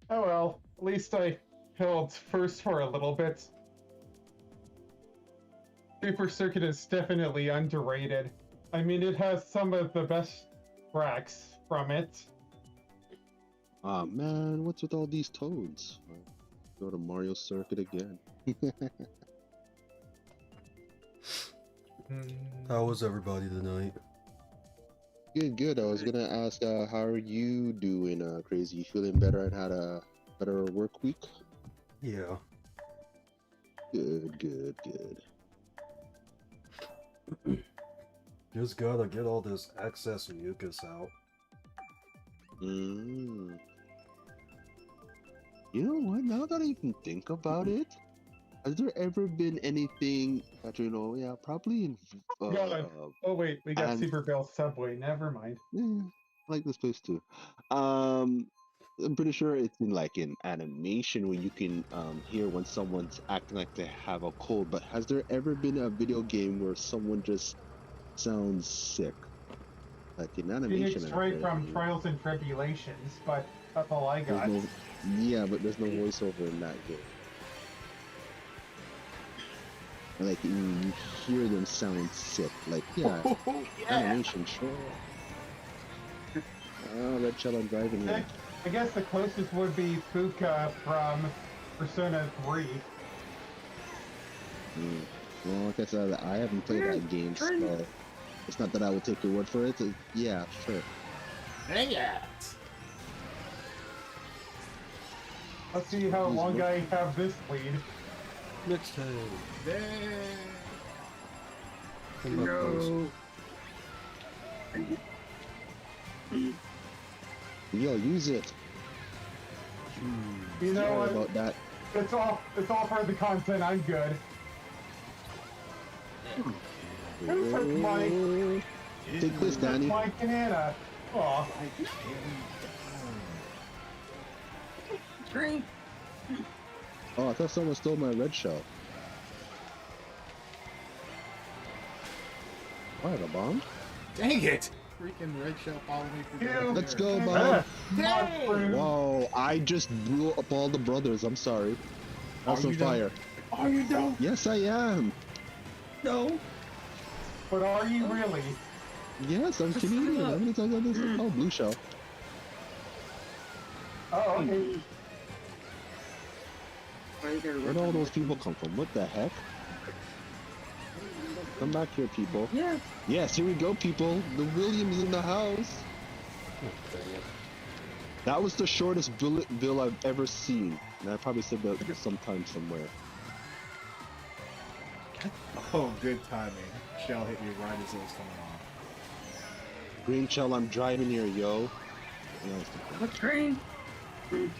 Oh well, at least I held first for a little bit. Super Circuit is definitely underrated. I mean, it has some of the best tracks from it. Ah man, what's with all these toads? Go to Mario Circuit again. How was everybody tonight? Good, good. I was gonna ask, how are you doing, Crazy? You feeling better and had a better work week? Yeah. Good, good, good. Just gotta get all this excess mucus out. Mm. You know what? Now that I even think about it, has there ever been anything that you know? Yeah, probably in God. Oh wait, we got and Super Bell Subway. Never mind. I like this place too. I'm pretty sure it's in like in animation when you can hear when someone's acting like they have a cold. But has there ever been a video game where someone just sounds sick? Like in animation, Phoenix Wright from apparently. Trials and Tribulations, but that's all I There's got. no, yeah, but there's no voiceover in that game. Like you hear them sound sick. Like yeah, animation, sure. Red Shell, I'm driving here. I guess the closest would be Fuka from Persona 3. Well, like I said, I haven't played that game, so it's not that I will take your word for it. Yeah, sure. Dang it! Let's see how long I have this lead. Next time. Dang. No. Yo, use it. You know Sorry what? about that. It's all for the content. I'm good. Who took my Take this, Danny. my banana? Aw. Drink. Oh, I thought someone stole my red shell. Oh, I have a bomb? Dang it! Freaking red shell following me through the Let's air. go, Bob. Dang! Wow, I just blew up all the brothers. I'm sorry. Also fire. Are you done? Yes, I am. No. But are you really? Yes, I'm Canadian. How many times have I this? Oh, blue shell. Oh, okay. Where'd all those people come from? What the heck? Come back here, people. Yeah. Yes, here we go, people. The Williams in the house. That was the shortest bill I've ever seen. And I probably said that sometime somewhere. Oh, good timing. Shell hit me right as it was coming on. Green shell, I'm driving here, yo. What train? Train.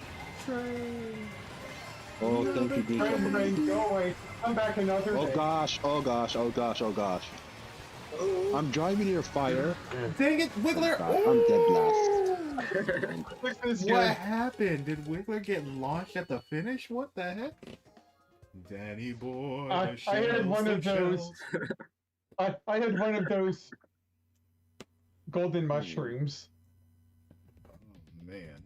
Oh, thank you, Green shell. Train, go away. Come back another day. Oh gosh, oh gosh, oh gosh, oh gosh. I'm driving here, fire. Dang it, Wiggler! I'm dead last. What happened? Did Wiggler get launched at the finish? What the heck? Danny boy, I had one of those. I had one of those golden mushrooms. Oh, man.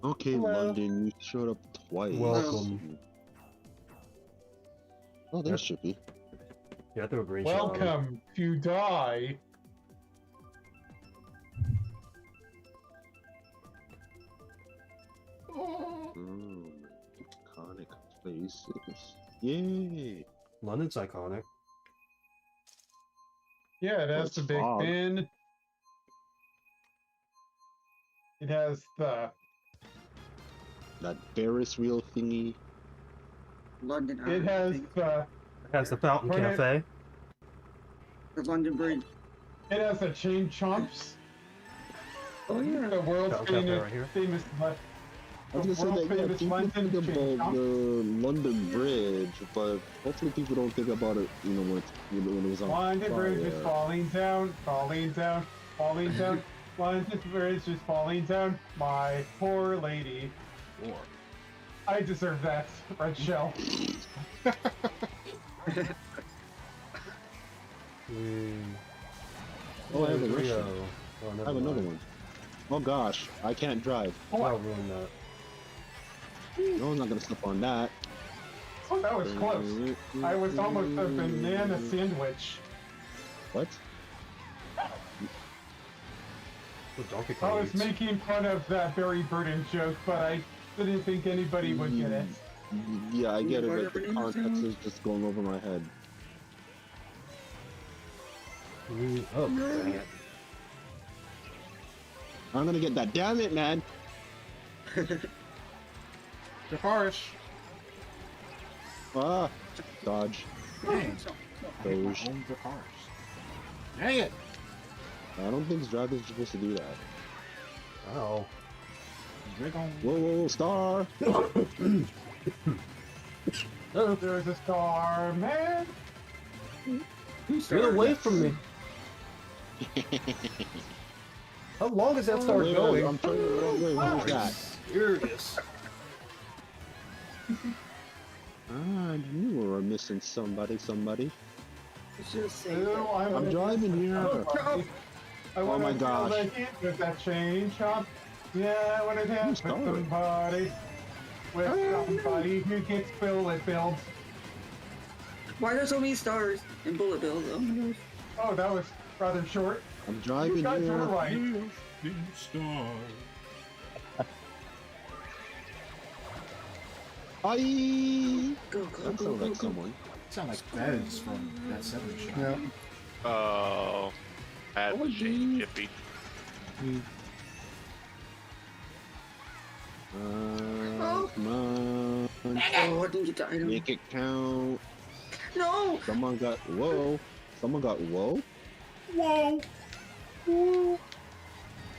Okay, Hello. London, you showed up twice. Welcome. Oh, there's Chippy. Yeah, I threw a green shell. Welcome to die. Iconic places. Yay! London's iconic. Yeah, it has it's the Big fog. Ben. It has the That Ferris wheel thingy. London. it has the It has the Fountain Permanent- Cafe. The London Bridge. it has the chain chomps. Oh yeah. The world's Fountain Cafe famous right here. famous I was gonna say that, yeah, world-famous people London think chain about chomp. the London Bridge, but hopefully people don't think about it, you know, when it's, when it was on London Bridge is fire. falling down, falling down, falling down. London Bridge is falling down. My poor lady. War. I deserve that, red shell. Mm. Oh, I have a Rio. Russian. Oh, I never have another mind. one. Oh gosh, I can't drive. I'll ruin that. No one's not gonna step on that. Oh, that was close. I was almost a banana sandwich. What? The Donkey I Kong was eats. making fun of that Barry Burden joke, but I didn't think anybody would get it. Yeah, I get it, but the context is just going over my head. Oh, dang it. I'm gonna get that. Damn it, man! The harsh. Ah, dodge. Dang. I hate my Doge. own the harsh. Dang it. I don't think drivers are supposed to do that. Ow. Drink on. Whoa, whoa, whoa, star! There's a star, man. Get away from me. How long is that star Wait, going? I'm turning the wrong way. What was that? Serious. Ah, I knew we were missing somebody. It's just say Ew, that. I'm driving here. I want my to gosh. feel the heat with that chain chomp. Yeah, I want to dance with Who's somebody. With somebody who gets bullet bills. Why are there so many stars in bullet bills? Oh my gosh. Oh, that was rather short. I'm You driving guys were here. right. Star. Aye! Go, go, That go, sounds go, like go. someone. Sound like Fez from that 7 show. Yeah. Oh, that's a shame, Chippy. Come on. Oh, I didn't get the item. Make it count. No! Someone got whoa. Someone got whoa. Whoa!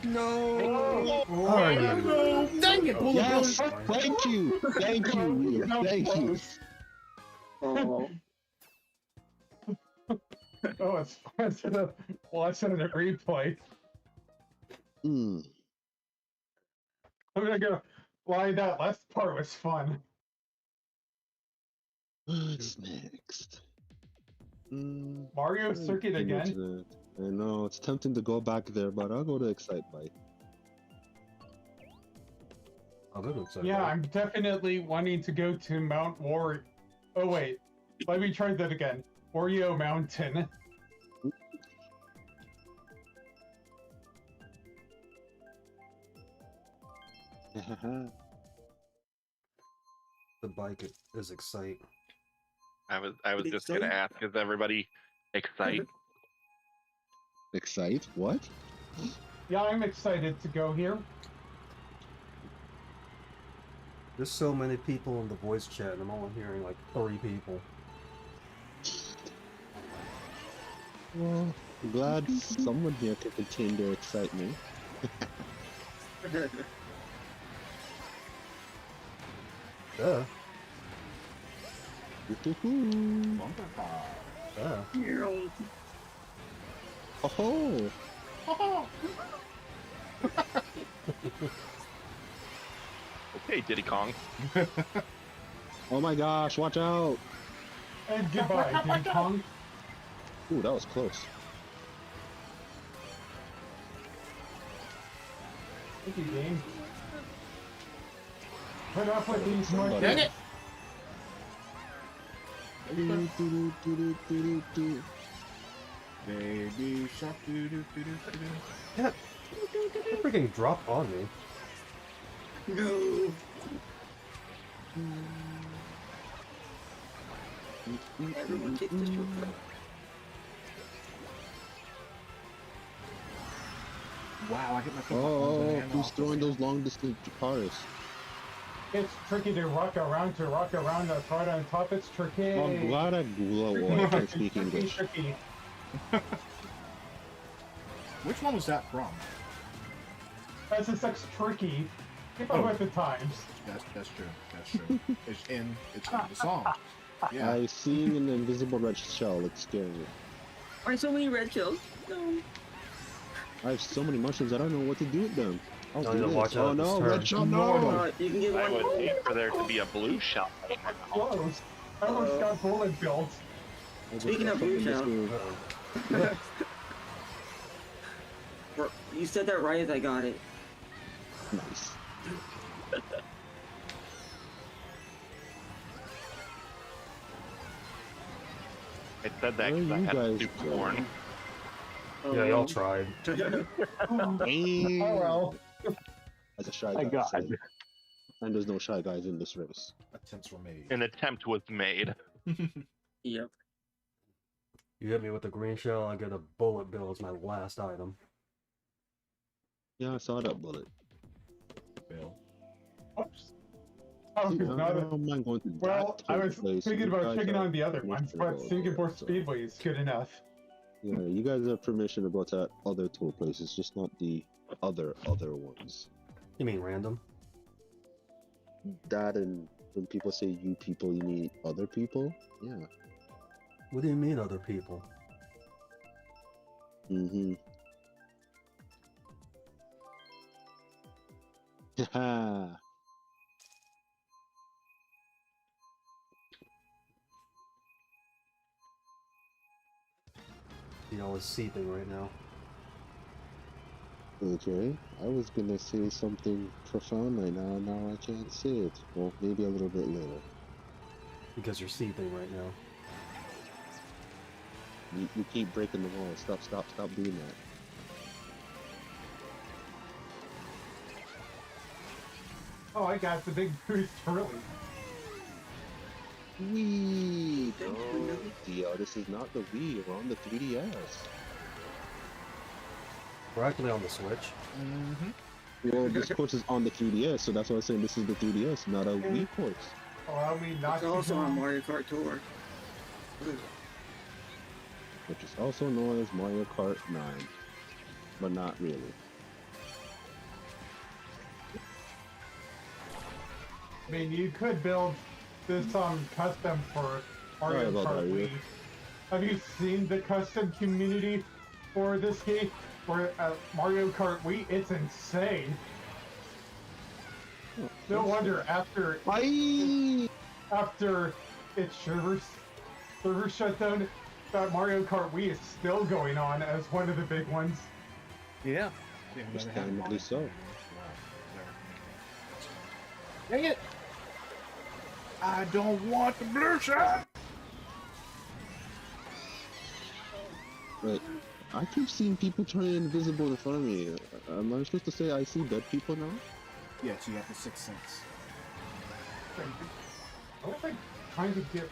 No! Are you? Dang it! Bullet Yes! bills. Thank you! Thank you, Rhea. No Thank you. close. Oh. Oh, it's fun to watch it in a replay. Mm. I'm gonna go lie. That last part was fun. What's next? Mario Circuit again. I know, it's tempting to go back there, but I'll go to Excite Bike. Oh, that looks like Yeah, I'm definitely wanting to go to Mount War. Oh wait, let me try that again. Wario Mountain. the bike is Excite. I was just gonna ask, is everybody excited? Excite? What? Yeah, I'm excited to go here. There's so many people in the voice chat, and I'm only hearing like 3 people. Well, I'm glad someone here can contain their excitement. Duh. Woo-hoo-hoo. Bumper car. Duh. Your own. Oh-ho! Okay, Diddy Kong. Oh my gosh, watch out! And goodbye, Diddy Kong. Ooh, that was close. Thank you, game. Put up with these Somebody- Dang monkeys. it! Do-do-do-do-do-do-do. Baby shark doo doo doo doo doo. Yeah. It freaking dropped on me. No! Everyone take the shortcut. Wow, I hit my foot on the Oh, banana who's off the throwing rail. those long distance cars? It's tricky to rock around that's right on top. It's tricky. I'm glad I can't speak Tricky, English. tricky. Which one was that from? SSX tricky. Keep up Oh. with the times. That's true. That's true. it's in the song. Yeah. I've seen an invisible red shell, it's scary. Why so many red shells? No. I have so many mushrooms, I don't know what to do with them. I'll Oh, do yeah, this. watch out, Oh no, this red turn. shell, No. no! You can get I one. would hate for there to be a blue shell. Close. I almost got bullet built. Speaking of blue shell. Uh-oh. You said that right as I got it. Nice. I said that Where because I you had guys soup going? corn. Yeah, y'all tried. Oh Damn. well. As a shy My guy God. said. And there's no shy guys in this race. Attempts were made. An attempt was made. Yep. You hit me with a green shell, I get a bullet bill as my last item. Yeah, I saw that bullet. Bill. Oops. Oh, See, I not a- don't mind going to well, that I was place. thinking You about guys checking have on the other permission ones, to but go Singapore there, so- Speedway is good enough. Yeah, you guys have permission to go to other tour places, just not the other ones. You mean random? That and when people say you people, you mean other people? Yeah. What do you mean other people? Mm-hmm. Haha. You know, it's seething right now. Okay, I was gonna say something profound right now, now I can't say it. Well, maybe a little bit later. Because you're seething right now. You keep breaking the wall. Stop doing that. Oh, I got the big boost early. Wii! Thanks, No, Windows. Dio, this is not the Wii, we're on the 3DS. We're actually on the Switch. Mm-hmm. Well, this course is on the 3DS, so that's why I'm saying this is the 3DS, not a Wii course. Allow me not It's to also go- on Mario Kart Tour. Which is also known as Mario Kart 9. But not really. I mean, you could build this custom for Mario Sorry about Kart that, Wii. yeah. Have you seen the custom community for this game? For Mario Kart Wii, it's insane. No wonder after its server shutdown, that Mario Kart Wii is still going on as one of the big ones. Yeah. Understandably so. Dang it! I don't want the blue shot! But I keep seeing people turning invisible in front of me. Am I supposed to say I see dead people now? Yes, you have the sixth sense. What was I trying to get?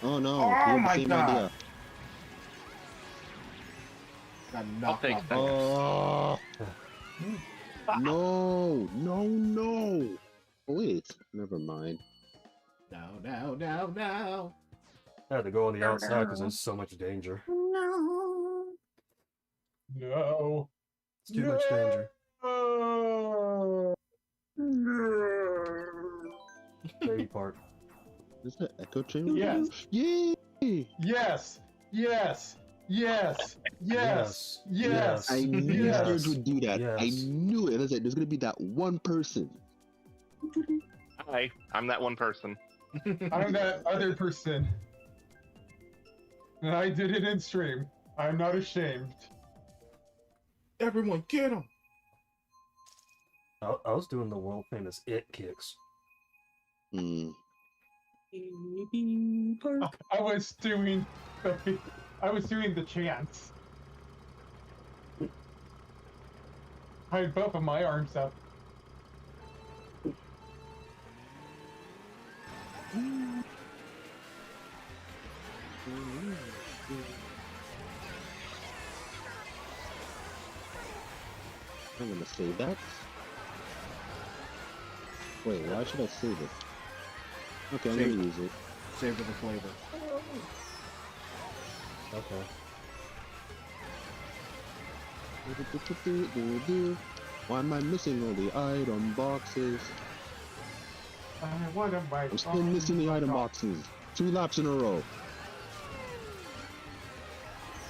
Oh no, Oh we have the my same God. idea. Got knocked take off. that. Oh no! Oh, wait, never mind. No. I had to go on the outside because there's so much danger. No. No. It's too much danger. Oh. Baby part. Is that Echo Chamber? Yes. Yay! Yes. Yes. Yes. Yes. Yes. I knew Yes. Sturge would do that. I Yes. knew it. I was like, there's gonna be that one person. Hi, I'm that one person. I'm that other person. And I did it in stream. I'm not ashamed. Everyone, get him! I was doing the world famous it kicks. Hmm. Baby Park. I was doing the chants. I had both of my arms up. I'm gonna save that. Wait, why should I save it? Okay, I'm Save gonna it. use it. Savor the flavor. Okay. Why am I missing all the item boxes? One of my I'm still missing the item boxes. 2 laps in a row.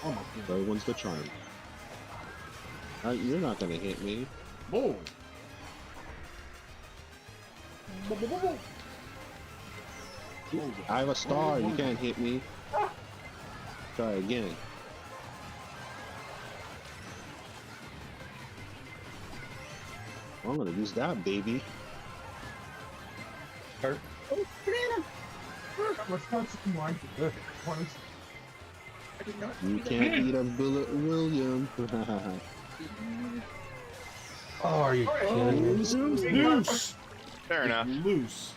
Oh my The god. other one's the charm. You're not gonna hit me. Boom! I have a star. You can't hit me. Try again. I'm gonna use that, baby. Kurt? Oh, banana! Let's not one. I did not You see that. can't eat a bullet, William. Oh, are you Alright. kidding me? Loose. Fair enough. Loose.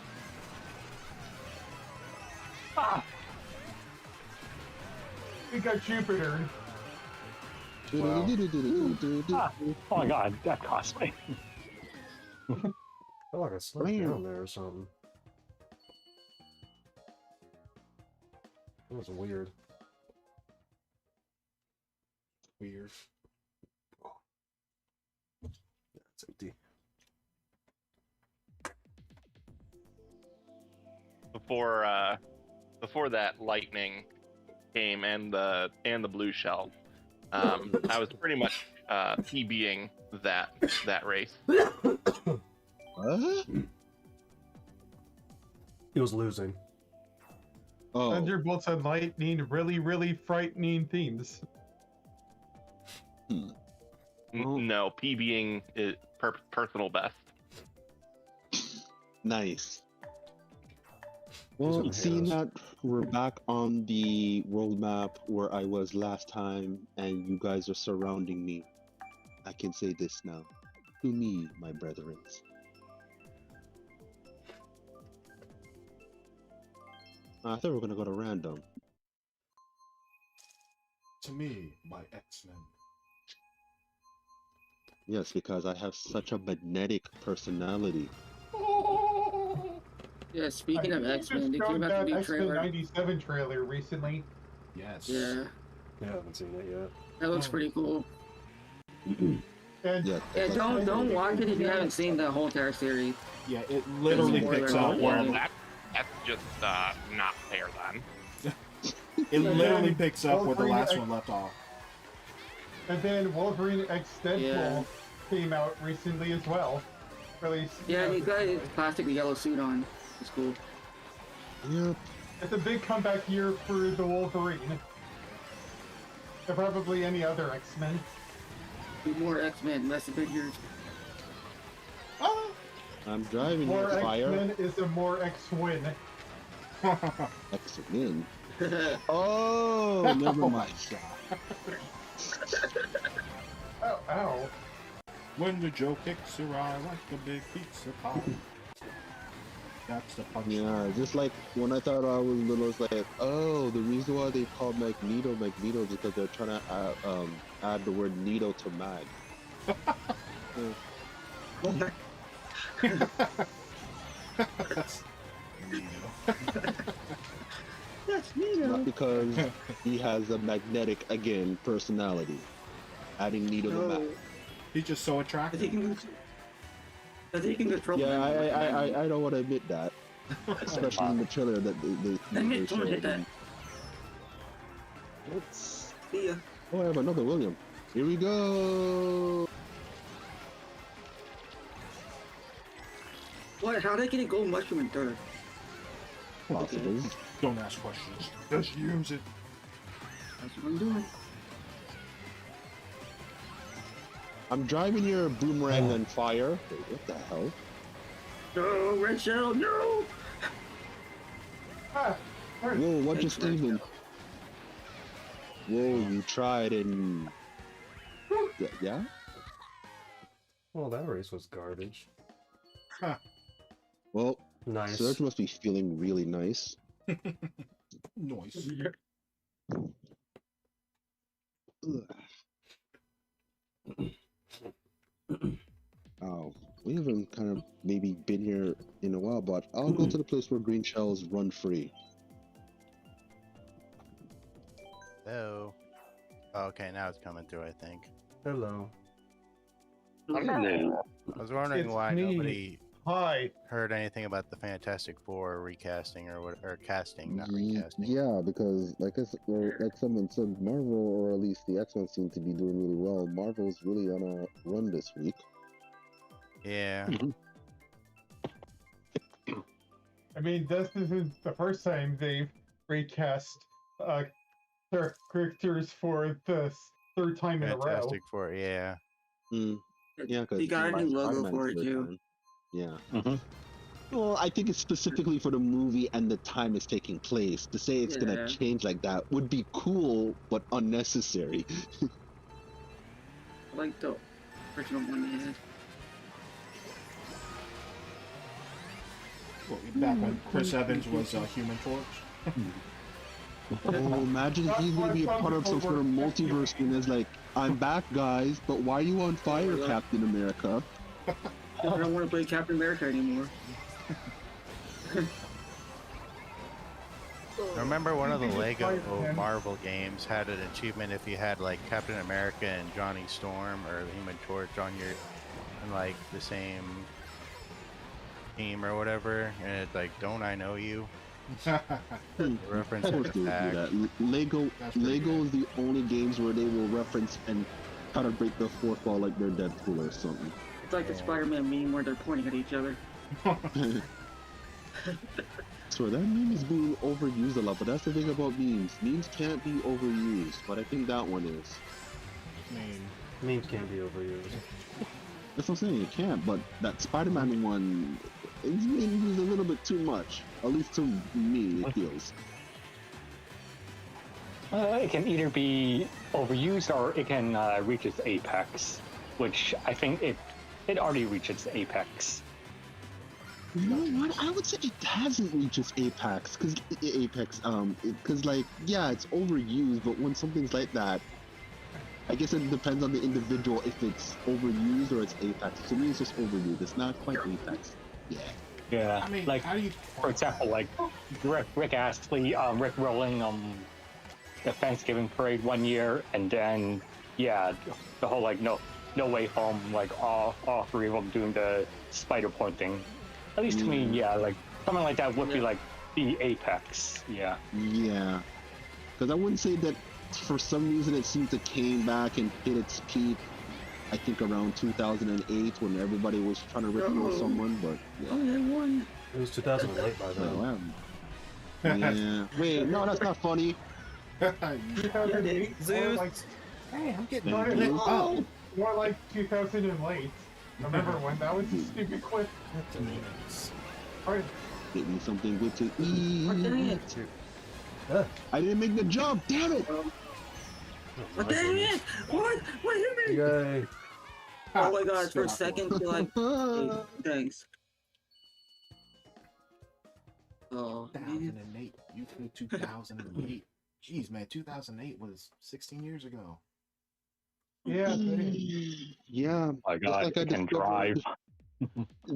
We got Jupiter. Wow. Oh my god, that cost me. I felt like I slipped down there or something. That was weird. Weird. It's empty. Before that lightning came and the blue shell, I was pretty much PBing that race. What? He was losing. Oh, Thunderbolts and lightning, really, really frightening themes. No, PBing is personal best. nice. He's Well, gonna seeing hit us. that we're back on the world map where I was last time, and you guys are surrounding me, I can say this now. To me, my brethren. I thought we were gonna go to random. To me, my X-Men. Yes, because I have such a magnetic personality. Yeah, speaking of I X-Men, they just came showed out the that new X-Men trailer. 97 trailer recently. Yes. Yeah, Yeah, I haven't seen it yet. that looks pretty cool. And Yeah, Yeah, that's- don't watch it if you haven't seen the whole entire series. Yeah, it literally Spoiler picks alert. up where That's just not fair then. it literally picks up where the Wolverine last X- one left off. And then Wolverine X Deadpool Yeah. came out recently as well. Released. Yeah, and he's got his plastic yellow suit on. It's cool. Yep. It's a big comeback year for the Wolverine. And probably any other X-Men. Do more X-Men, less Avengers. I'm driving More your fire. X-Men is a more X-Win. X-Men. Oh, never mind. Oh, ow. When the Joe kicks her eye like a big pizza pie. That's the punch. Yeah, just like when I thought I was little, it's like, oh, the reason why they call Magneto Magneto is because they're trying to add the word needle to mag. That's neato. That's me, Not because he has a magnetic, again, personality. Adding needle to mag. He's just so I think attractive. he can control Yeah, them. I don't want to admit that. Especially in the trailer that they Don't hit that. showed. Oops. See ya. Oh, I have another William. Here we go. What? How did I get a gold mushroom in third? Possible. Don't ask questions. Just use it. That's what I'm doing. I'm driving your boomerang on fire. Wait, what the hell? No, red shell, no! Ah, where- Whoa, what Thanks, just Red even? Whoa, you tried and... Yeah? Well, that race was garbage. Well, Nice. Serge must be feeling really nice. Noise. Ugh. Oh, we haven't kind of maybe been here in a while, but I'll go to the place where green shells run free. Hello. Oh, okay, now it's coming through, I think. Hello. Hello. I was wondering It's why me. nobody Hi. heard anything about the Fantastic Four recasting or casting, not Ye- recasting. Yeah, because like someone said, Marvel, or at least the X-Men, seem to be doing really well. Marvel's really on a run this week. Yeah. I mean, this isn't the first time they've recast their characters for the third time in a row. Fantastic Four, yeah. Hmm. Yeah, because They got a new logo for it too. Yeah. Mm-hmm. Well, I think it's specifically for the movie and the time it's taking place. To say it's gonna Yeah. change like that would be cool, but unnecessary. I like the original one they had. Well, back when Chris Evans was Human Torch. Oh, imagine if he's gonna be a part of some sort of multiverse and it's like, I'm back, guys, but why are you on fire, Captain America? I don't want to play Captain America anymore. I remember one of the Lego Marvel games had an achievement if you had like Captain America and Johnny Storm or the Human Torch on your in like the same team or whatever, and it's like, don't I know you? Reference Of course they would do tag. that. Lego is the only games where they will reference and kind of break the fourth wall like they're Deadpool or something. It's like the Spider-Man meme where they're pointing at each other. So that meme is being overused a lot, but that's the thing about memes. Memes can't be overused, but I think that one is. Memes can't be overused. That's what I'm saying, it can't, but that Spider-Man one is being used a little bit too much. At least to me, it feels. It can either be overused or it can reach its apex, which I think it already reached its apex. You know what? I would say it hasn't reached its apex, because like, yeah, it's overused, but when something's like that, I guess it depends on the individual if it's overused or it's apex. To me, it's just overused. It's not quite apex. Yeah. Yeah, I mean, like how do you... for example, like Rick Astley, Rick rolling the Thanksgiving parade one year, and then yeah, the whole like no way home, like all three of them doing the spider pointing. At least to me, yeah, like something like that would be like the apex. Yeah. Yeah. Because I wouldn't say that for some reason it seemed to came back and hit its peak. I think around 2008 when everybody was trying to ridicule someone, but yeah. Oh, yeah, one. It was 2008 by then. Yeah. Wait, no, that's not funny. 2008, more like, Hey, I'm getting Not lit at up. all. More like 2000 and late. Remember when that was a stupid quip? Alright, Get me something good to Dang eat. it. I didn't make the jump, damn it! Oh, dang it! What? What hit me? Yay. Oh my god, for a second, you're like, hey, thanks. Oh, man. 2008. You flew 2008. Jeez, man, 2008 was 16 years ago. yeah, Yeah, My God, like I it can discovered- drive.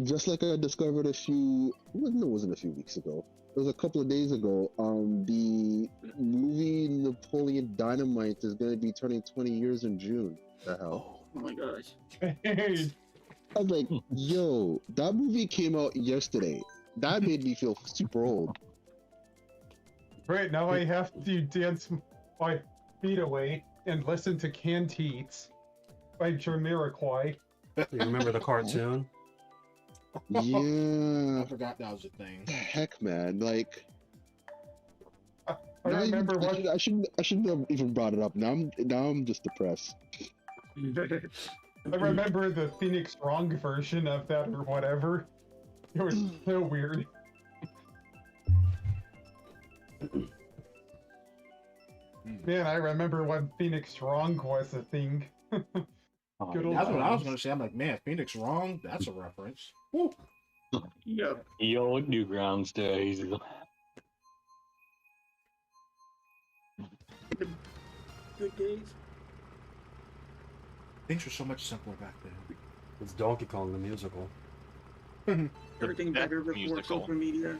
just like I discovered it wasn't a few weeks ago. It was a couple of days ago. The movie Napoleon Dynamite is going to be turning 20 years in June. The hell? Oh my gosh. hey, I was like, yo, that movie came out yesterday. That made me feel super old. right now I have to dance my feet away and listen to Canned Heats by Jamiroquai. You remember the cartoon? Yeah. I forgot that was a thing. The heck, man. Like, I not even- remember what I shouldn't have even brought it up. Now I'm just depressed. I remember the Phoenix Wrong version of that or whatever. It was so weird. Man, I remember when Phoenix Wrong was a thing. Oh, Good old That's what I was times. going to say. I'm like, man, Phoenix Wrong? That's a reference. Woo. Yep. the old Newgrounds days. Good days. Things were so much simpler back then. It's Donkey Kong the musical. Everything best better before musical. social media.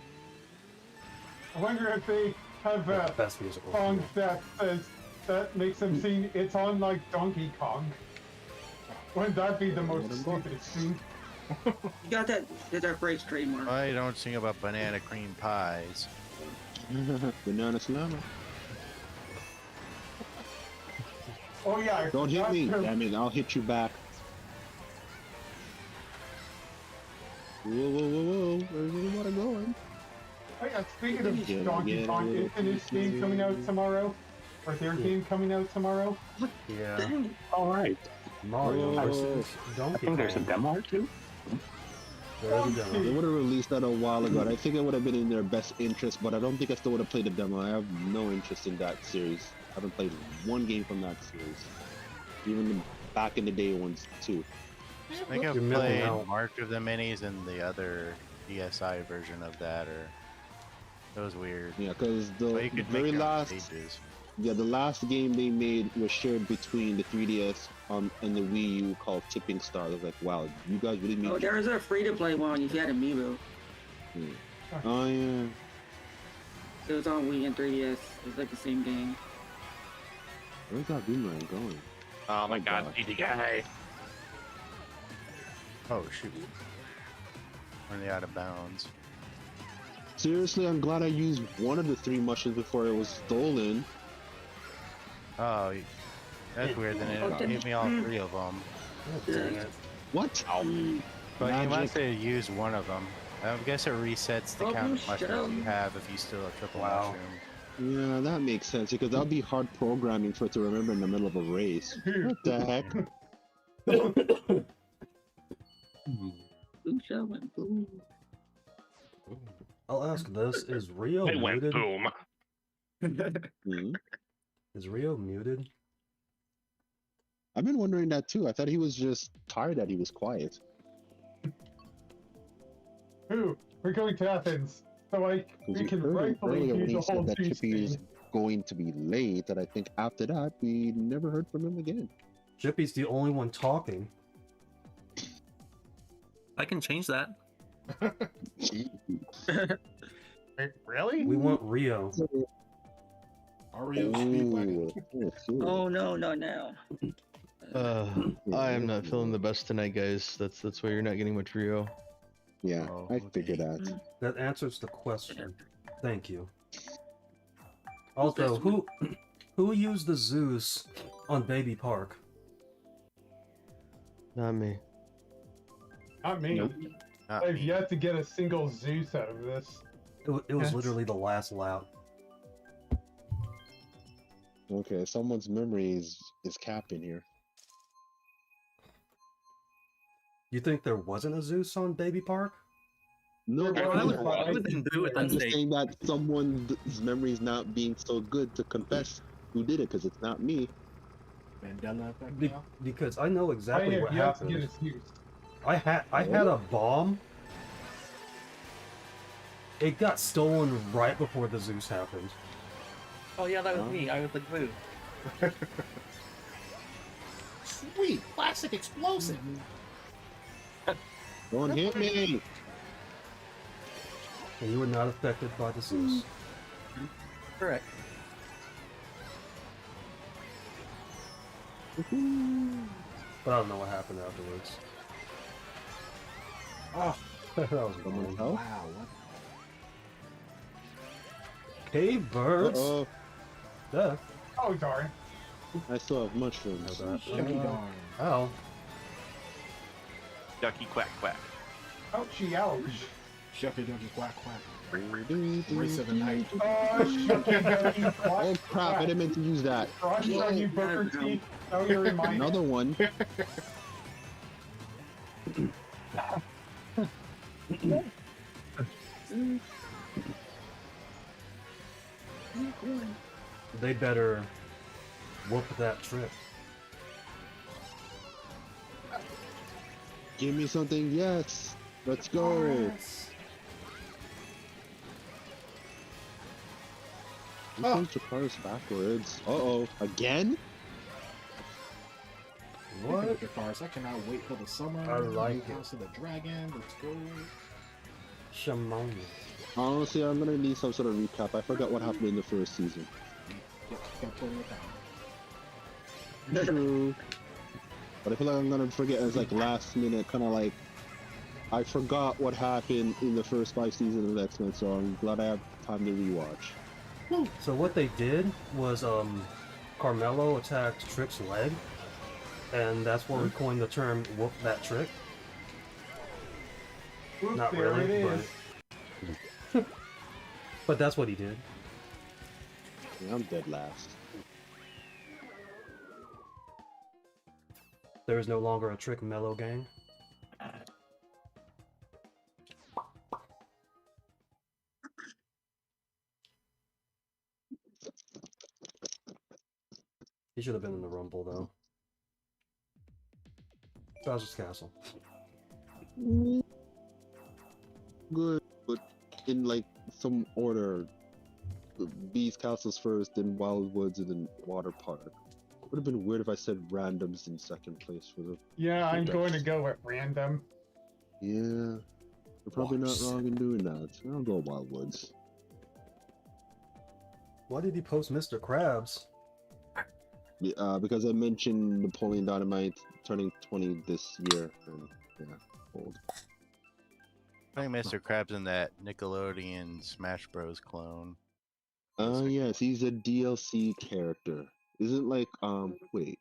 I wonder if they have a Best musical. song that says that makes them sing "It's on like Donkey Kong." Wouldn't that be the most stupidest thing? You got that phrase trademark. Why you don't sing about banana cream pies? Banana Slammer. Oh yeah, Don't hit me. that's- Damn it, I'll hit you back. Whoa. Where's the water going? Oh yeah, speaking of Yeah, Donkey yeah, Kong, yeah, isn't his game coming out tomorrow? Or their game coming out tomorrow? Yeah. Dang it. All right. Mario Oh. versus I Donkey think there's a Kong. demo too. There's a They demo. would have released that a while ago. And I think it would have been in their best interest, but I don't think I still would have played the demo. I have no interest in that series. I haven't played one game from that series. Even the back in the day ones too. I think I've You're missing played out. March of the Minis and the other DSi version of that, or it was weird. Yeah, because But the you could very make your own last, stages. yeah, the last game they made was shared between the 3DS and the Wii U called Tipping Star. I was like, wow, you guys really made. Oh, there's a free-to-play one if you had Amiibo. Oh yeah. It was on Wii and 3DS. It's like the same game. Where's that boomerang going? Oh my Oh, god, God. GT guy. Oh shoot. Running out of bounds. Seriously, I'm glad I used one of the 3 mushrooms before it was stolen. Oh, that's weird. Then it gave me all 3 of them. Oh, dang it. What? But you Magic. must have used one of them. I guess it resets the Oh, count of mushrooms shell. you have if you steal a triple Wow. mushroom. Yeah, that makes sense because that'd be hard programming for it to remember in the middle of a race. What the heck? Boom, shell went boom. I'll ask this: Is Rio It went muted? boom. Hmm? Is Rio muted? I've been wondering that too. I thought he was just tired that he was quiet. Who? We're going to Athens. So we Because can we heard rightfully earlier when do he the whole said that two Chippy is thing. going to be late, that I think after that we never heard from him again. Chippy's the only one talking. I can change that. Wait, really? We want Rio. Mario Speedwagon. Oh no, no, no. I am not feeling the best tonight, guys. That's why you're not getting much Rio. Yeah, Oh, I okay. figured that. That answers the question. Thank you. Also, who used the Zeus on Baby Park? Not me. Not me. Nope. Not I've me. yet to get a single Zeus out of this. It was Yes. literally the last lap. Okay, someone's memory is capping here. You think there wasn't a Zeus on Baby Park? No, Well, I would, Yeah, I would then do it I'm and just say, saying that someone's memory is not being so good to confess who did it, because it's not me. Mandela effect Be- now. because I know I exactly have what yet to get happened. a Zeus. I had a bomb. It got stolen right before the Zeus happened. oh yeah, that was me. I was like, boo. Sweet plastic explosive. Don't hit me! And you were not affected by the Zeus. Correct. But I don't know what happened afterwards. Oh, that was Someone annoying. else? wow. What? Cave birds. Uh-oh, Duh. Oh darn. I still have mushrooms. Know that. Shucky darn. Oh. Ducky quack quack. Ouchie ouch. Shucky ducky quack quack. Oh Race of the night. Shucky ducky quack, crap, I quack. didn't mean to use that. Crush on you, Booker T. Now you're in my Another one. They better whoop that trick. Give me something, yes! Let's go! You changed your cars backwards. Uh-oh, again? What? Look at cars. I cannot wait for the summer. I like New it. House of the Dragon. Let's go. Shimon. Honestly, I'm gonna need some sort of recap. I forgot what happened in the first season. Get totally down. True. But I feel like I'm gonna forget as like last minute, kind of like I forgot what happened in the first 5 seasons of X-Men, so I'm glad I have time to rewatch. So what they did was Carmelo attacked Trick's leg, and that's where we coined the term "whoop that trick." Whoop, Not there really, it is. but that's what he did. Yeah, I'm dead last. There is no longer a Trick Mellow gang. He should have been in the Rumble, though. Bowser's Castle. Good, but in like some order. Beast Castle's first, then Wildwoods, and then Water Park. Would have been weird if I said randoms in second place for the. Yeah, I'm going to go with random. Yeah, you're probably not wrong in doing that. I'll go Wildwoods. Why did he post Mr. Krabs? Because I mentioned Napoleon Dynamite turning 20 this year, and yeah, old. I think Mr. Krabs in that Nickelodeon Smash Bros. Clone. Yes, he's a DLC character. Isn't like wait.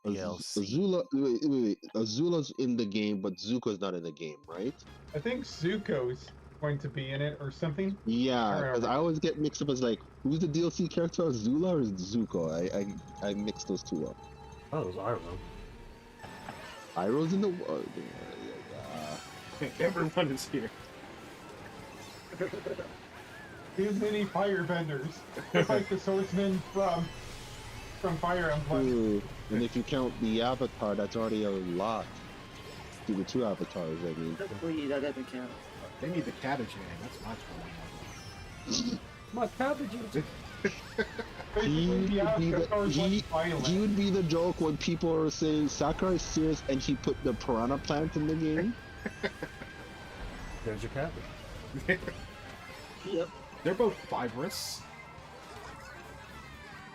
DLC. Wait. Azula's in the game, but Zuko's not in the game, right? I think Zuko's going to be in it or something. Yeah, because I always get mixed up as like, who's the DLC character, Azula or Zuko? I mix those two up. Oh, it was Iroh. Iroh's in the Everyone is here. Too many firebenders. Just like the swordsman from Fire Emblem. Ooh, and if you count the Avatar, that's already a lot. Do the two avatars, I mean. Technically, that doesn't count. They need the cabbage man. That's my problem. My cabbages! He would be the joke when people are saying Sakurai is serious and he put the piranha plant in the game. There's your cabbage. Yep. They're both fibrous.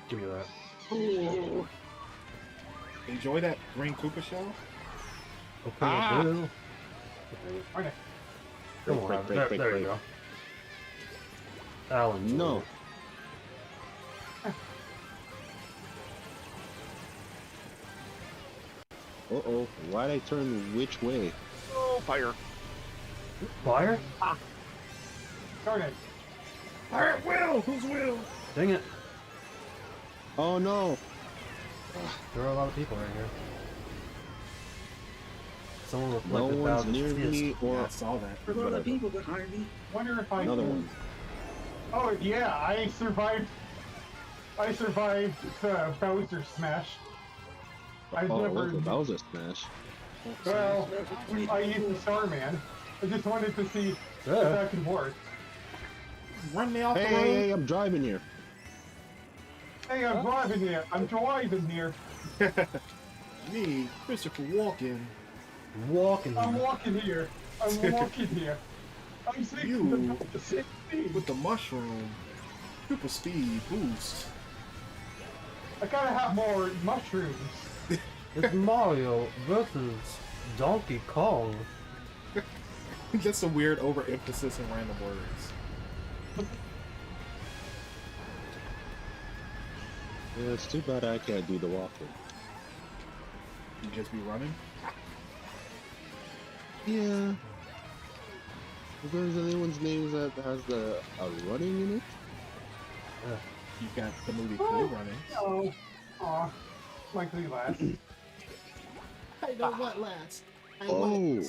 Give me that. Oh. Enjoy that Green Koopa show. Okay, Blue. Okay. Come on, there you go. Alan. No. Uh-oh, why'd I turn which way? Oh, fire. Fire? Darn it. Alright, Will! Who's Will? Dang it. Oh no! There are a lot of people right here. Someone No reflected one's Bowser's near fist. me or... Yeah, I saw that. There's a lot of people behind me. Wonder if I Another can... one. Oh yeah, I survived Bowser Smash. I've Oh, never... that was a smash. Well, I used the Starman. I just wanted to see if that could work. Run me off Hey, the road. hey, I'm driving here. Hey, I'm driving here. I'm driving here. Me, Christopher Walken. Walking. I'm walking here. I'm walking here. I'm You. 16. With the mushroom. Super speed boost. I gotta have more mushrooms. It's Mario versus Donkey Kong. Just a weird overemphasis in random words. Yeah, it's too bad I can't do the walking. You just be running? Yeah. If there's anyone's name that has a running in it? You've got the movie Cool Running. Oh, aw. Likely last. I know what last. Oh,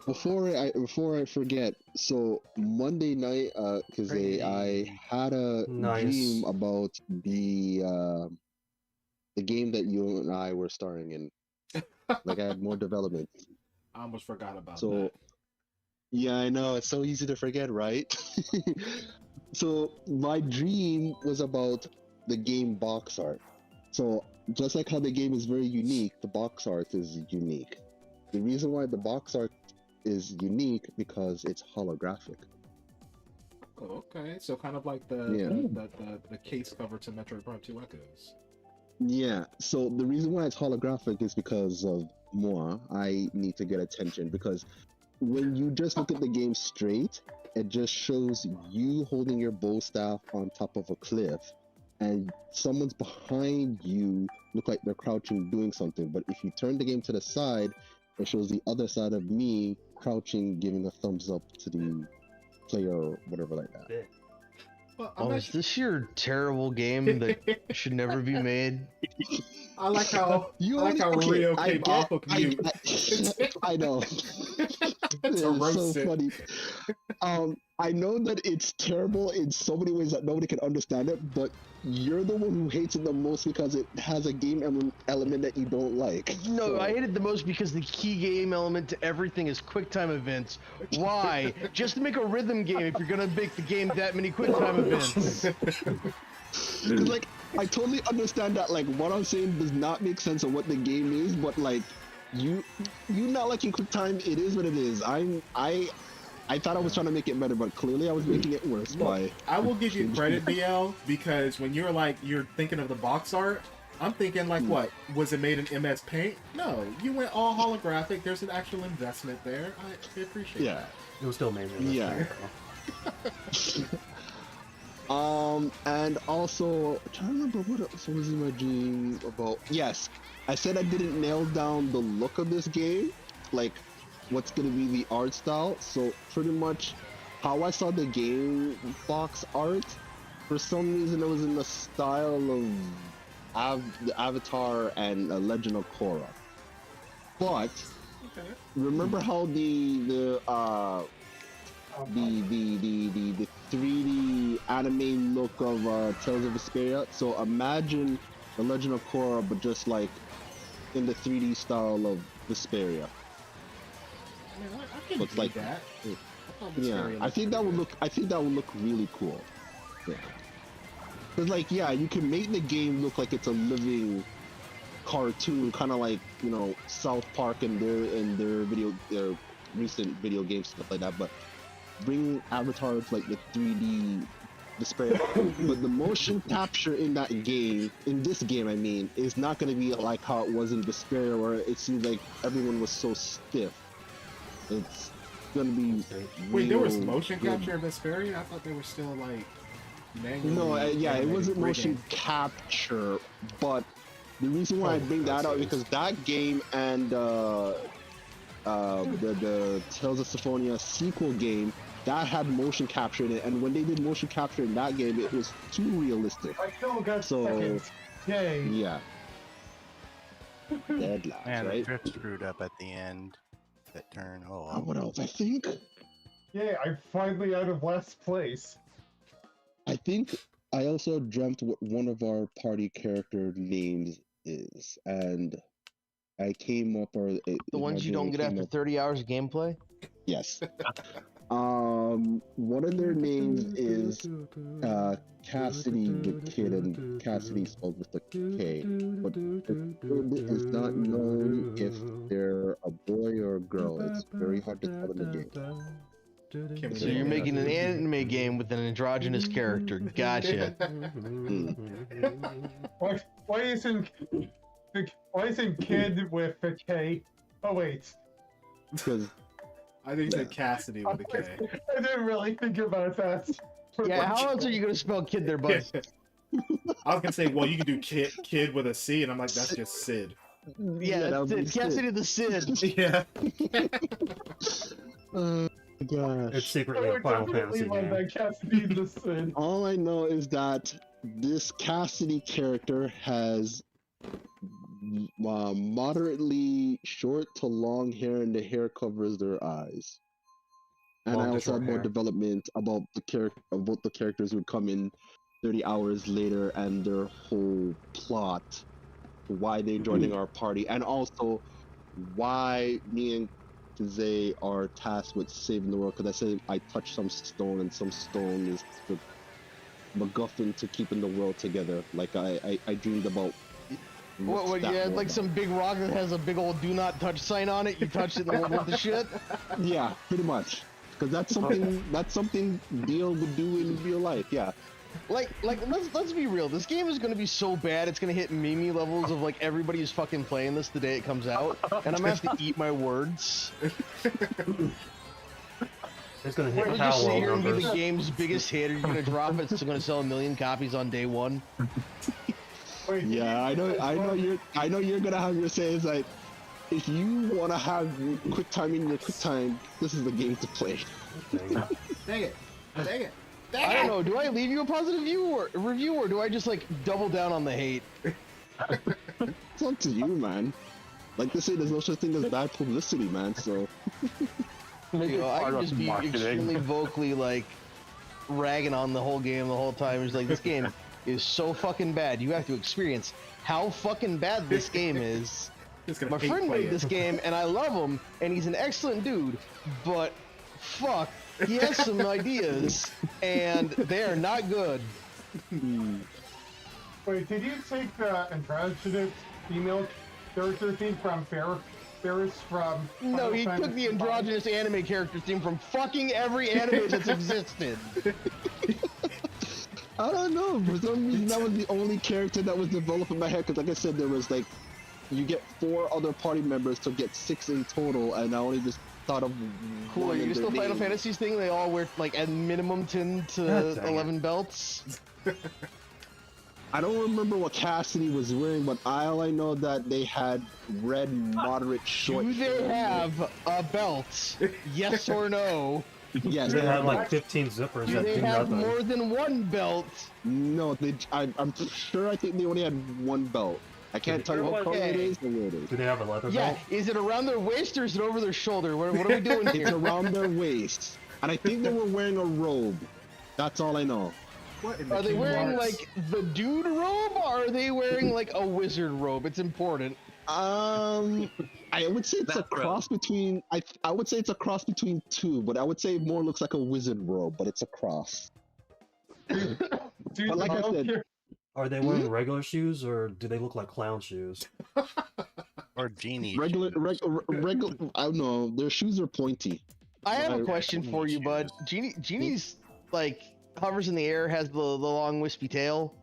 before I forget, so Monday night, because I had a dream about the game that you and I were starring in. Like I had more development. I almost forgot about So, that. yeah, I know it's so easy to forget, right? So my dream was about the game box art. So just like how the game is very unique, the box art is unique. The reason why the box art is unique because it's holographic. Oh, okay, so kind of like the case cover to Metroid Prime 2 Echoes. Yeah, so the reason why it's holographic is because of moi. I need to get attention because when you just look at the game straight, it just shows you holding your bow staff on top of a cliff and someone's behind you look like they're crouching doing something. But if you turn the game to the side, it shows the other side of me crouching, giving a thumbs up to the player or whatever like that. Well, Oh, is this your terrible game that should never be made? I like how Rio came off of mute. I know. It's To roast so it. funny. I know that it's terrible in so many ways that nobody can understand it, but you're the one who hates it the most because it has a game element that you don't like. No, So- I hate it the most because the key game element to everything is QuickTime events. Why? Just to make a rhythm game if you're gonna make the game that many QuickTime events. Because like I totally understand that like what I'm saying does not make sense of what the game is, but like you not liking QuickTime, it is what it is. I thought I was trying to make it better, but clearly I was making it worse by. I will give you credit, BL, because when you're thinking of the box art, I'm thinking like, what was it made in MS Paint? No, you went all holographic. There's an actual investment there. I appreciate that. It was still amazing. Yeah. And also, I'm trying to remember what else was in my dream about. Yes, I said I didn't nail down the look of this game, like what's gonna be the art style. So pretty much how I saw the game box art, for some reason it was in the style of the Avatar and Legend of Korra. But remember how the 3D anime look of Tales of Vesperia? So imagine the Legend of Korra, but just like in the 3D style of Vesperia. I can Looks do like that. yeah, I think that would look really cool. Yeah. Cause like yeah, you can make the game look like it's a living cartoon, kind of like South Park and their recent video games stuff like that. But bring Avatar to like the 3D Vesperia. But the motion capture in that game, in this game, I mean, is not going to be like how it was in Vesperia, where it seems like everyone was so stiff. It's gonna be. Wait, there was motion capture in Vesperia? I thought they were still like manually. No, yeah, it wasn't rigging. motion capture, but the reason why I bring that up because that game and the Tales of Symphonia sequel game that had motion capture in it, and when they did motion capture in that game, it was too realistic. I still got So seconds. Yay. yeah, deadlocks, And the right? drift screwed up at the end. That turn. Oh, well. What else? I think Yay, I'm finally out of last place. I also dreamt what one of our party character names is, and I came up or The ones you don't get after 30 hours of gameplay? Yes. One of their names is Cassidy the Kid, and Cassidy spelled with a K. But it is not known if they're a boy or a girl. It's very hard to tell in the game. So you're making an anime game with an androgynous character. Gotcha. Why isn't kid with a K? Oh wait. Because I think you said Cassidy with a K. I didn't really think about that. Yeah, how else are you gonna spell kid there, bud? I was gonna say, well, you can do kid with a C, and I'm like, that's just Sid. Yeah, that that's would it. be Sid. Cassidy the Sid. Yeah. Gosh. It's secretly a Final Fantasy game. Cassidy the Sin. All I know is that this Cassidy character has moderately short to long hair, and the hair covers their eyes. And Long I to also short had more hair. development about the characters would come in 30 hours later and their whole plot, why they're joining our party, and also why me and Zay are tasked with saving the world. Because I said I touched some stone, and some stone is the MacGuffin to keeping the world together. Like I dreamed about. What you had like some big rock that has a big old do not touch sign on it, you touched it and went with the shit? Yeah, pretty much. Because that's something Dio would do in real life, yeah. Like let's be real, this game is gonna be so bad it's gonna hit Mimi levels of like everybody is fucking playing this the day it comes out, and I'm gonna have to eat my words. It's gonna We're hit just sit Power here and be numbers. the game's biggest hit, you're gonna drop it, it's gonna sell 1 million copies on day one. Yeah, I know you're gonna have your say is like, if you wanna have QuickTime in your QuickTime, this is the game to play. Dang it. Dang it. I don't know. Do I leave you a positive review, or do I just like double down on the hate? It's up to you, man. Like they say, there's no such thing as bad publicity, man. So You know, I can just be extremely vocally like ragging on the whole game the whole time. It's like, this game is so fucking bad. You have to experience how fucking bad this game is. My friend made this game, and I love him, and he's an excellent dude, but fuck, he has some ideas, and they are not good. Wait, did you take the androgynous female character theme from Ferris from... No, he took the androgynous anime character theme from fucking every anime that's existed. I don't know. For some reason, that was the only character that was developed in my head. Because, like I said, there was like, you get 4 other party members to get 6 in total, and I only just thought of. Cool. Are you still Final Fantasies thing? They all wear like at minimum 10 to 11 belts. I don't remember what Cassidy was wearing, but all I know that they had red, moderate, short. Do they have a belt? Yes or no? Yes. They had like 15 zippers. Do that they do have nothing. more than one belt? No, I'm sure. I think they only had 1 belt. I can't tell you what color it is or where it is. Do they have a leather Yeah, belt? is it around their waist or is it over their shoulder? What are we doing here? It's around their waist, and I think they were wearing a robe. That's all I know. What in the Are they Kingdom wearing Hearts? like the dude robe, or are they wearing like a wizard robe? It's important. I would say it's a cross between. I would say it's a cross between 2, but I would say it more looks like a wizard robe, but it's a cross. Dude, But like I said, Are they wearing regular shoes or do they look like clown shoes? Or genie. regular. I don't know. Their shoes are pointy. I have a question for you, bud. Genie's like hovers in the air, has the long wispy tail.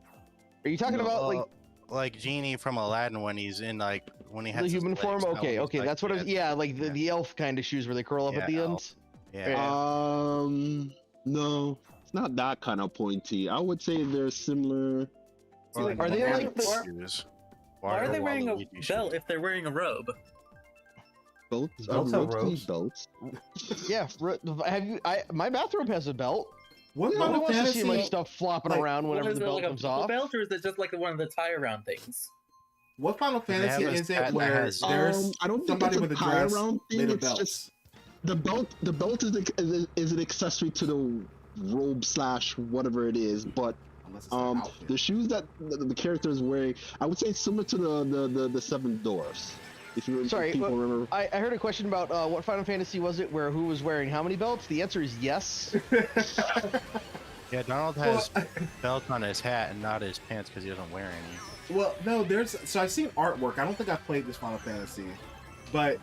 Are you talking about like Genie from Aladdin when he's in like when he has the his human legs form? out, Okay, he's okay, like, that's what. Yeah, like the elf kind of shoes where they curl up at the Yeah, ends. Yeah. No, it's not that kind of pointy. I would say they're similar. Or like Are they Waluigi like the- shoes. Why are they Or wearing a Waluigi belt shoes. if they're wearing a robe? Belts. Belts have robes. Belts. Yeah, have you? My bathrobe has a belt. What No Final one wants to see my Fantasy? stuff flopping like, around whenever Is the it belt like comes a off. belt, or is it just like one of the tie around things? What Final They have Fantasy a is stat it that where has- there's I don't think somebody it's with a a tie dress around thing. made of It's belts? just the belt. The belt is an accessory to the robe / whatever it is, but Unless it's an outfit. the shoes that the character is wearing, I would say it's similar to the 7 Dwarfs. If you Sorry, people remember. I heard a question about what Final Fantasy was it where who was wearing how many belts? The answer is yes. Yeah, Donald has belt on his hat and not his pants because he doesn't wear any. Well, no, so I've seen artwork. I don't think I've played this Final Fantasy, but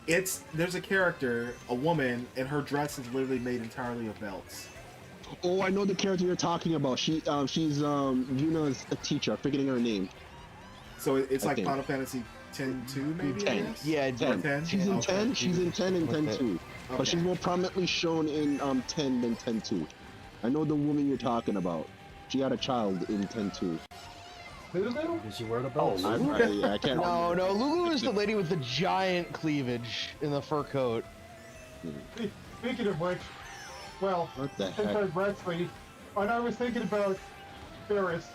there's a character, a woman, and her dress is literally made entirely of belts. Oh, I know the character you're talking about. She's Yuna's a teacher. I'm forgetting her name. So it's I like think. Final Fantasy 10-2 maybe. I 10. guess? Yeah, 10. 10? She's in Okay. 10. She's in 10 and 10 too. But Okay. she's more prominently shown in 10 than 10 2. I know the woman you're talking about. She had a child in 10 2. Little? Did she wear the belt? I can't. No, Lulu is the lady with the giant cleavage in the fur coat. Speaking of which, well, What the since heck? I'm wrestling, and I was thinking about Ferris,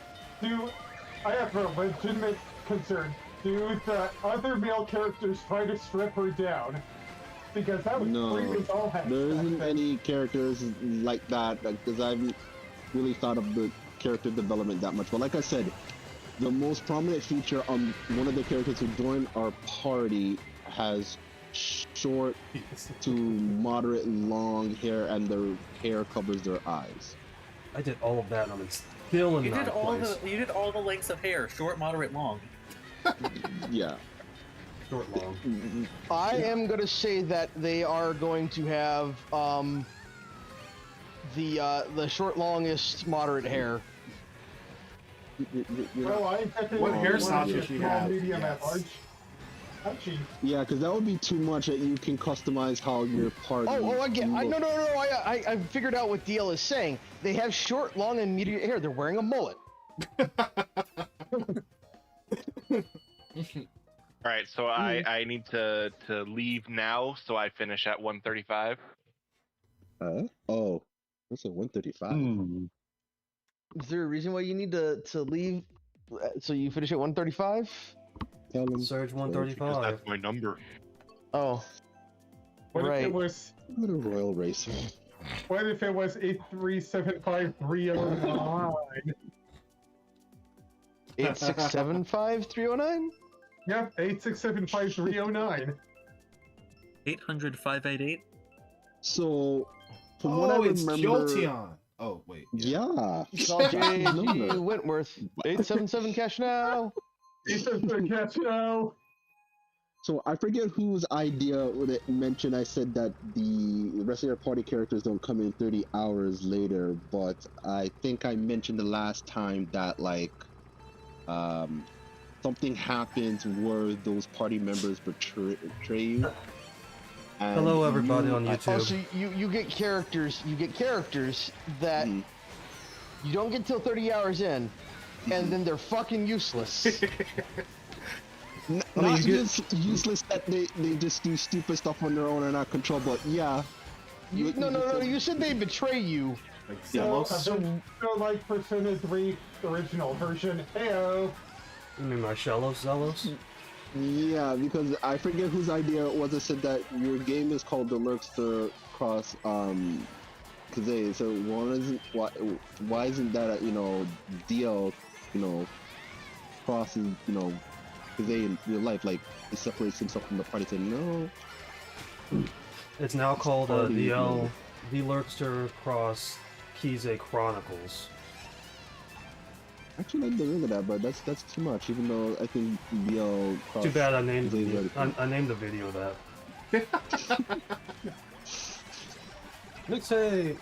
I have a legitimate concern. Do the other male characters try to strip her down? Because that was No, creepy as all heck. there isn't any characters like that because I haven't really thought of the character development that much. But like I said, the most prominent feature on one of the characters who joined our party has short to moderate long hair, and their hair covers their eyes. I did all of that and I'm still in You did ninth all place. you did all the lengths of hair, short, moderate, long. Yeah. Short, long. I am gonna say that they are going to have the short, longest, moderate hair. Well, I technically What want hairstyle to does she small, have? medium, Yes. at large. Ouchie. Yeah, because that would be too much that you can customize how your party. Oh, I get. No, looks. no. I figured out what DL is saying. They have short, long, and medium hair. They're wearing a mullet. All right, so I need to leave now, so I finish at 1:35. Oh. That's a 135. Is there a reason why you need to leave? So you finish at 135? Tell him. Surge Because 135. that's my number. Oh, What if right. it was? What a royal race. What if it was 8375309? 8675-309? Yep, 8675309. 800-588. So, from what I Oh, it's remember, Jolteon. Oh, wait. yeah. JG Wentworth. 877 cash now. 877 catch now. So I forget whose idea would it mentioned. I said that the rest of your party characters don't come in 30 hours later, but I think I mentioned the last time that like something happens where those party members betray you. And Hello, everybody on Oh, YouTube. so you get characters. You get characters that you don't get till 30 hours in, and then they're fucking useless. Not just useless that they just do stupid stuff on their own and not control, but yeah. No. You said they betray you. Like So, Zelos. so like Persona 3 original version. Heyo. You mean my Zelos? Yeah, because I forget whose idea it was. It said that your game is called Deluxe Cross Kaze. So why isn't that DL crosses Kaze in real life, like he separates himself from the party? Said no. It's now called Party, DL Deluxe Cross Kize Chronicles. Actually, I like the ring of that, but that's too much. Even though I think DL Cross. Too bad I named Kaze is already cool. I named the video that. Mixtape.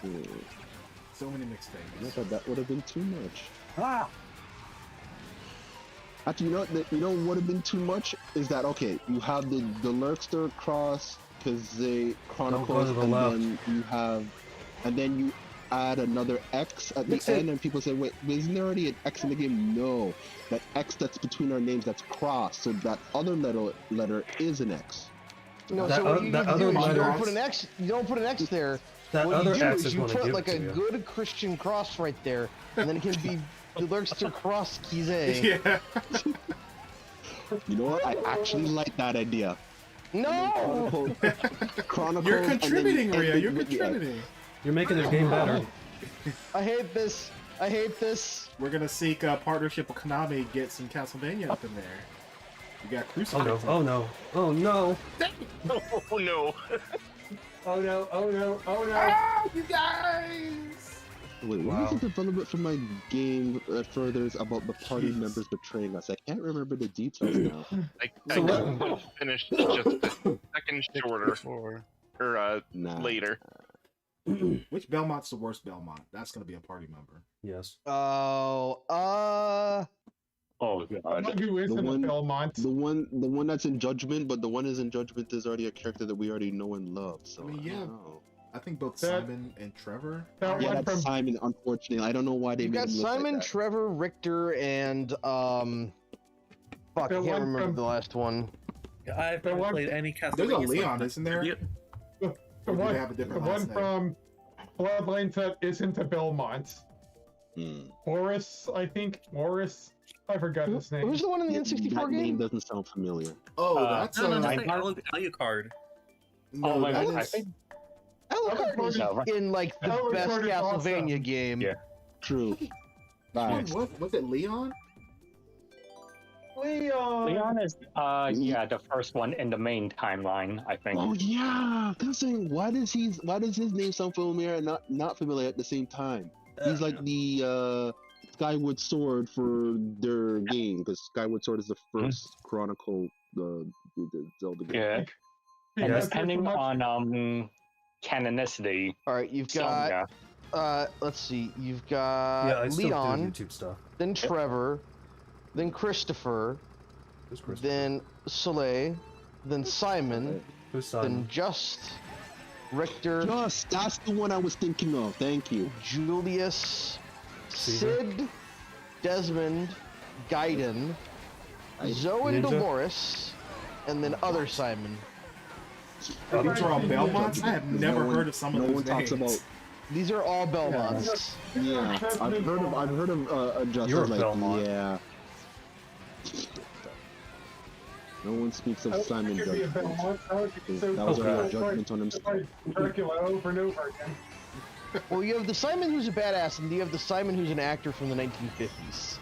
So many I mixtapes. thought that would have been too much. Ah. Actually, you know what would have been too much is that okay, you have the Deluxe Cross Kaze Chronicles, to the and left. then you add another X at the end, and people say, wait, isn't there already an X in the game? No, that X that's between our names, that's cross, so that other letter is an X. No, That so what o- you that do other is you letter- don't put an X. You don't put an X there. That what other you do X is is you gonna put give like it a to you. good Christian cross right there, and then it can be Deluxe Cross Kize. Yeah. You know what? I actually like that idea. No. Chronicles. You're and then contributing, end Rhea. it You're with the X. contributing. You're making this game better. I hate this. I hate this. We're gonna seek a partnership with Konami, get some Castlevania up in there. You got Oh Crucifix. no! Oh no! Oh no! Oh no! Oh no, oh no, oh no. Ah, you guys! Wait, what is the development for my game furthers about the party members betraying us? I can't remember the details now. So I finished just a second shorter or Nah. later. Which Belmont's the worst Belmont? That's gonna be a party member. Yes. Oh. Oh god. Who is The in one- the Belmont? The one that's in Judgment, but the one is in Judgment is already a character that we already know and love. So I mean, I yeah. don't know. I think both That- Simon and Trevor. That Yeah, one that's from Simon. Unfortunately, I don't know why they You made got him look Simon, like that. Trevor, Richter, and fuck, I The can't one remember from- the last one. I've The never one- played any Castlevania. There's a so Leon, I'm isn't there? not- the Or do one, they have a the different one last name? from Bloodlines that isn't a Belmont. Hmm. Morris, I think. Morris. I forgot his name. Who's the one in the Yeah, N64 that name game? doesn't sound familiar. Oh, Uh, that's No, that's I- like Alucard. no, Oh, wait, that I is- think Alucard is No, right. in like the Alucard best is Castlevania awesome. game. Yeah. True. Facts. What was it? Leon? Leon is yeah, the first one in the main timeline, I think. Oh yeah, I was saying, why does his name sound familiar and not familiar at the same time? He's like the Skyward Sword for their game, because Skyward Sword is the first Chronicle the Zelda game. Yeah. And Yes. depending on canonicity. All right, you've so, got yeah. let's see, you've got Yeah, I still Leon, do YouTube stuff. then Trevor, then Christopher, Who's Chris? then Soleil, then Simon, Who's Simon? then Just, Richter, Just, that's the one I was thinking of. Thank you. Julius, Caesar? Sid, Desmond, Gaiden, Zoe and Ninja? Dolores, and then other Simon. These are all Belmonts? I have never No one- heard of some of No those one talks names. about These are all Belmonts. Yeah, I've heard of You're adjusters a like Belmont. yeah. No one speaks of Simon Could be a Judgment. Belmont. How would you so That was Okay. a judgment on himself. like Dracula over and over again? Well, you have the Simon who's a badass, and you have the Simon who's an actor from the 1950s.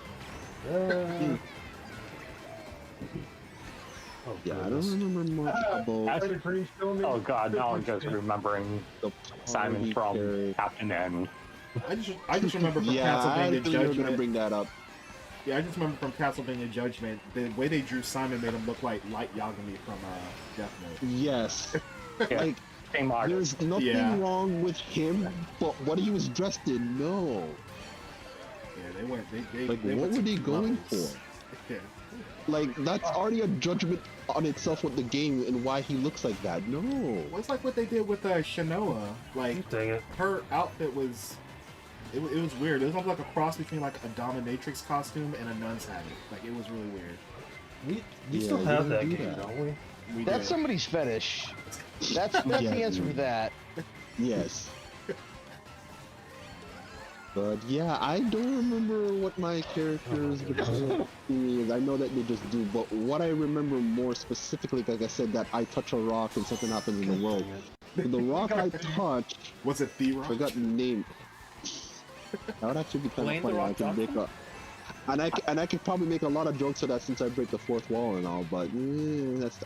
Oh, Yeah, I don't goodness. remember much about That's- Oh god, now I'm just remembering the Simon from character. Captain N. I just remember from Yeah, I Castlevania knew you were gonna Judgment. bring that up. Yeah, I just remember from Castlevania Judgment, the way they drew Simon made him look like Light Yagami from Death Note. Yes. Yeah. Like, Same artist. there's nothing Yeah. wrong with him, but what he was dressed in, no. Yeah, they went. They Like, they what went were to they going levels. for? Yeah. Like, that's already a judgment on itself with the game and why he looks like that. No. Well, it's like what they did with Shanoa. Like, Dang it. her outfit was. It was weird. It was almost like a cross between like a dominatrix costume and a nun's habit. Like, it was really weird. We Yeah, still you have don't that do game, that. don't we? We That's did. somebody's fetish. That's Yeah, the answer dude. for that. Yes. But yeah, I don't remember what my characters is. I know that they just do, but what I remember more specifically, like I said, that I touch a rock and something happens in the world. The rock I touch, Was it the I rock? forgot the name. That would actually be kind Dwayne of The funny. I Rock can make Johnson? and I could probably make a lot of jokes of that since I break the fourth wall and all, but I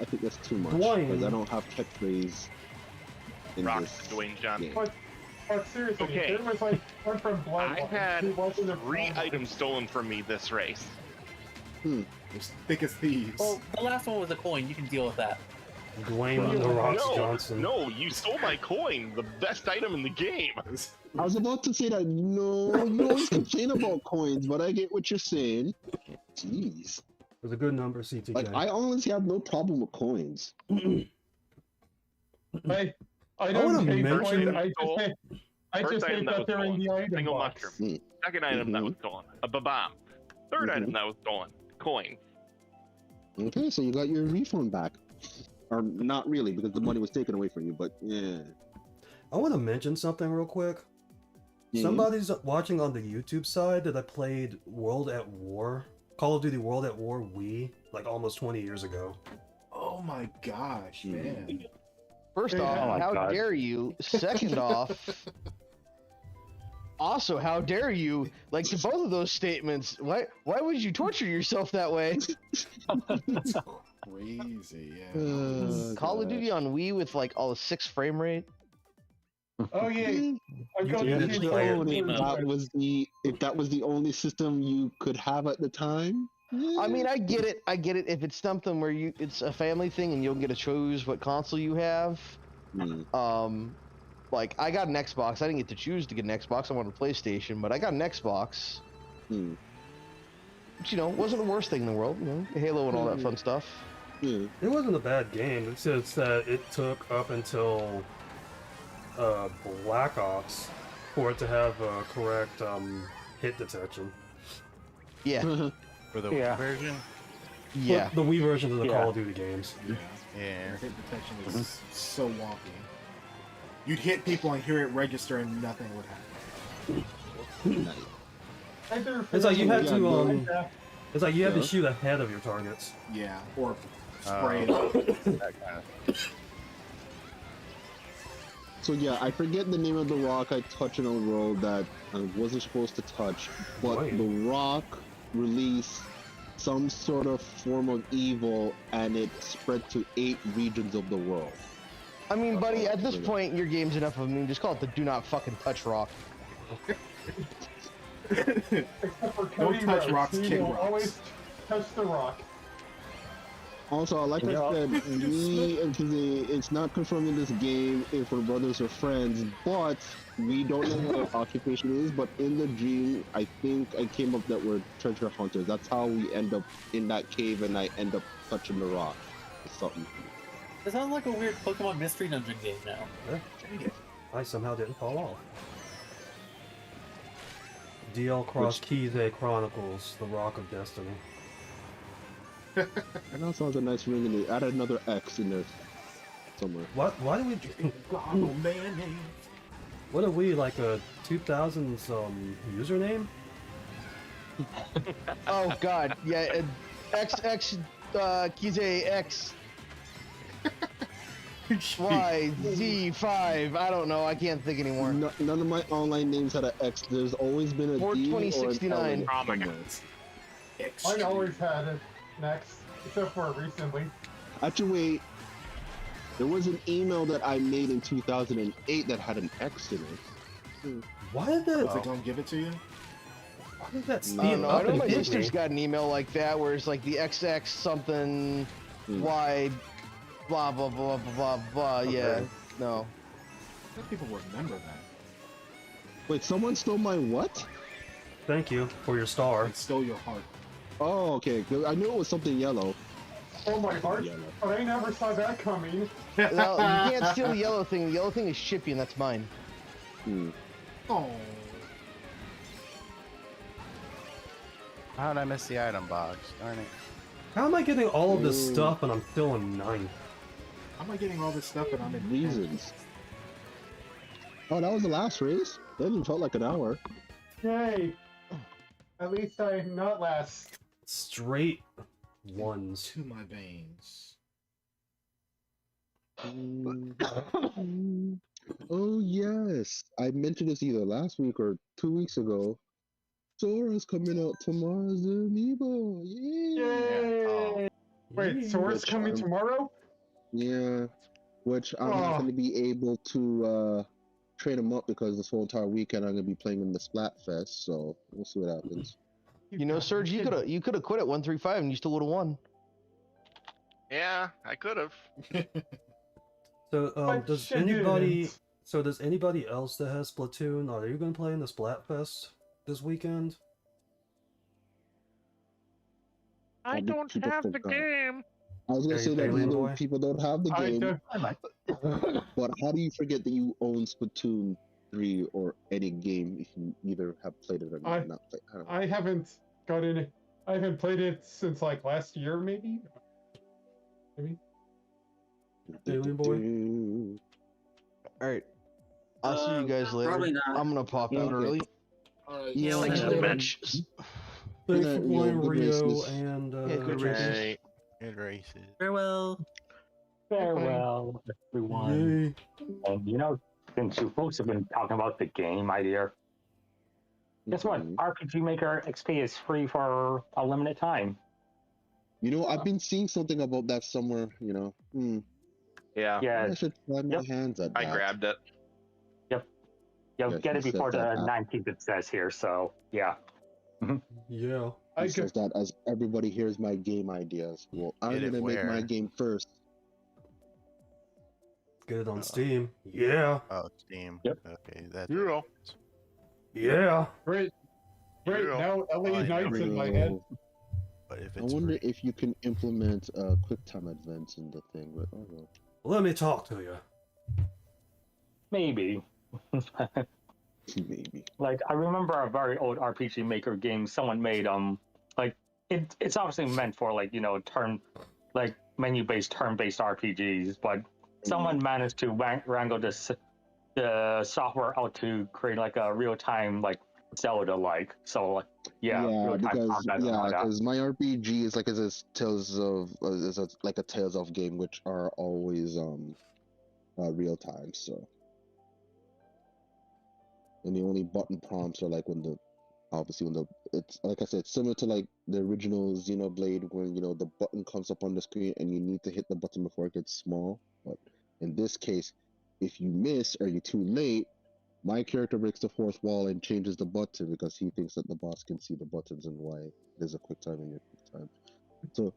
think that's too much Dwayne. because I don't have catchphrase in Rock this Dwayne Johnson. game. But seriously, Okay. there was like one from Bloodborne. I had He wasn't a 3 Belmont. items stolen from me this race. As thick as thieves. Well, the last one was a coin. You can deal with that. Dwayne The Rock No, Johnson. no, you stole my coin, the best item in the game. I was about to say that, no, you always complain about coins, but I get what you're saying. Jeez. It was a good number, CTK. Like, I honestly have no problem with coins. I wanna don't hate mention- coins, I First just item hate that that was they're in stolen, the item single box. mushroom. Second item that was stolen, a bomb. Third item that was stolen, coin. Okay, so you got your refund back. Or not really, because the money was taken away from you, but yeah. I want to mention something real quick. Mhm. Somebody's watching on the YouTube side that I played World at War, Call of Duty World at War Wii, like almost 20 years ago. Oh my gosh, man. First Hey, off, oh my how God. dare you? Second off, also, how dare you? Like, to both of those statements, why would you torture yourself that way? Crazy, yeah. Call of Duty on Wii with like all the 6 frame rate. Oh yeah, I've got Yeah, the it's two like- players. If that was the only system you could have at the time. I mean, I get it. If it's something where it's a family thing and you'll get to choose what console you have. Like I got an Xbox. I didn't get to choose to get an Xbox. I wanted a PlayStation, but I got an Xbox. Which, wasn't the worst thing in the world. Halo and all that fun stuff. Yeah. It wasn't a bad game. It's just that it took up until Black Ops for it to have correct hit detection. Yeah. For the Yeah. version? Yeah. The Wii version of the Yeah. Call of Duty games. Yeah. Yeah. Hit detection is so wonky. You'd hit people and hear it register and nothing would happen. It's like you had Yeah, to no. it's like you had to Yeah. shoot ahead of your targets. Yeah, or spray it. That kind of. So yeah, I forget the name of the rock I touch in a world that I wasn't supposed to touch, but Right. the rock released some sort of form of evil and it spread to 8 regions of the world. I mean, buddy, at this point, your game's enough of a meme. Just call it the Do Not Fucking Touch Rock. Except for Don't Cody touch Rhodes, rocks, he kick will rocks. always touch the rock. Also, like I said, it's not confirmed in this game if we're brothers or friends, but we don't know what our occupation is, but in the dream, I think I came up that we're treasure hunters. That's how we end up in that cave and I end up touching the rock or something. It sounds like a weird Pokemon Mystery Dungeon game now. I somehow didn't fall off. DL Cross Keys Chronicles, The Rock of Destiny. And that sounds a nice ring in it. Add another X in there somewhere. What? Why do we? Goggle mayonnaise. What are we, like a 2000s username? Oh God, yeah, XX Kize X Y Z5. I don't know. I can't think anymore. No, none of my online names had an X. There's always been a D or an L in 2069. it Oh my somewhere. Mine always had it next, except for recently. Actually, wait. There was an email that I made in 2008 that had an X in it. Why did that? Was it gonna give it to you? Why did that I sneak don't know. I up know and my hit sister's me? got an email like that where it's like the XX something Y blah blah blah blah blah blah. Yeah, Okay. no. I think people remember that. Wait, someone stole my what? Thank you for your star. It stole your heart. Oh, okay. I knew it was something yellow. Oh my heart! But I never saw that coming. No, you can't steal the yellow thing. The yellow thing is shippy, and that's mine. Oh. How did I miss the item box? Darn it. How am I getting all of this stuff and I'm still in 9th? How am I getting all this stuff and I'm in Reasons. Oh, that was the last race? That even felt like an hour. Yay! At least I'm not last. Straight ones. to my veins? Oh yes, I mentioned this either last week or 2 weeks ago. Sora's coming out tomorrow's amiibo. Yeah. Yay! Oh. Wait, Sora's Which coming I'm- tomorrow? Yeah, which I'm not going to be able to train him up because this whole entire weekend I'm going to be playing in the Splatfest. So we'll see what happens. You know, Serge, you could have quit at 135 and you still would have won. Yeah, I could have. So, But does she anybody... didn't. So does anybody else that has Splatoon, are you going to play in the Splatfest this weekend? I That'd be don't super have the fun. game. I was going to Are you say that Alien either Boy? people don't have the I game, don't. but how do you forget that you own Splatoon 3 or any game if you either have played it or not? Played? I don't know. I haven't I haven't played it since like last year, maybe. Alien Boy? All right. I'll see you guys later. Probably not. I'm gonna pop out Okay. early. Alright. Yeah, Thanks for the yeah. bench. Thanks Yeah, for yeah, playing good Rio races. and Yeah, good races. Hey, Good races. Farewell. Farewell, everyone. Yay. And you know, since you folks have been talking about the game idea, guess what? Mhm. RPG Maker XP is free for a limited time. You know, I've been seeing something about that somewhere, you know. yeah, Yeah, I should try my Yep. hands at I that. grabbed it. you'll Yeah, get he it said before the that 19th, it says here, so yeah. Yeah. I He says could, that as everybody hears my game ideas. Well, I'm Get it gonna make my where? game first. Get it on Steam. Yeah. Oh, Steam. Yep. Okay, that's You know. Yeah. great. Great, Yeah. now LA I Knights never in my head. know. But if I it's wonder free, if you can implement QuickTime events in the thing, but oh well. Let me talk to you. Maybe. Maybe. Like I remember a very old RPG Maker game someone made. Like it's obviously meant for like like menu-based, turn-based RPGs, but someone managed to wrangle the software out to create like a real-time like Zelda-like. So like real-time because combat and all that. because my RPG is like is a Tales of like a Tales of game, which are always real time. So, and the only button prompts are like when it's like I said, similar to like the original Xenoblade, when the button comes up on the screen and you need to hit the button before it gets small. But in this case, if you miss or you're too late, my character breaks the fourth wall and changes the button because he thinks that the boss can see the buttons and why there's a quick time in your quick time. So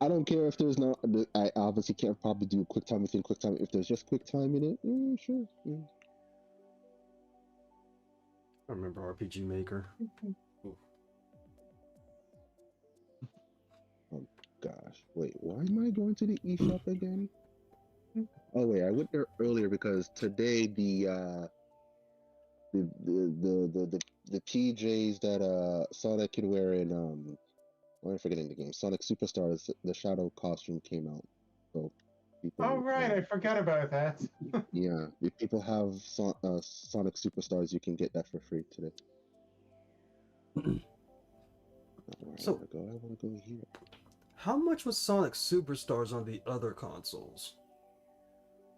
I don't care if there's not. I obviously can't probably do quick time within quick time. If there's just quick time in it, sure. Yeah. I remember RPG Maker. Oh gosh, wait, why am I going to the eShop again? Oh wait, I went there earlier because today the PJs that Sonic can wear in why am I forgetting the game? Sonic Superstars, the Shadow costume came out. So People, Oh right, I forgot about that. yeah, if people have Sonic Superstars, you can get that for free today. Where So- I want to go? I want to go here. How much was Sonic Superstars on the other consoles?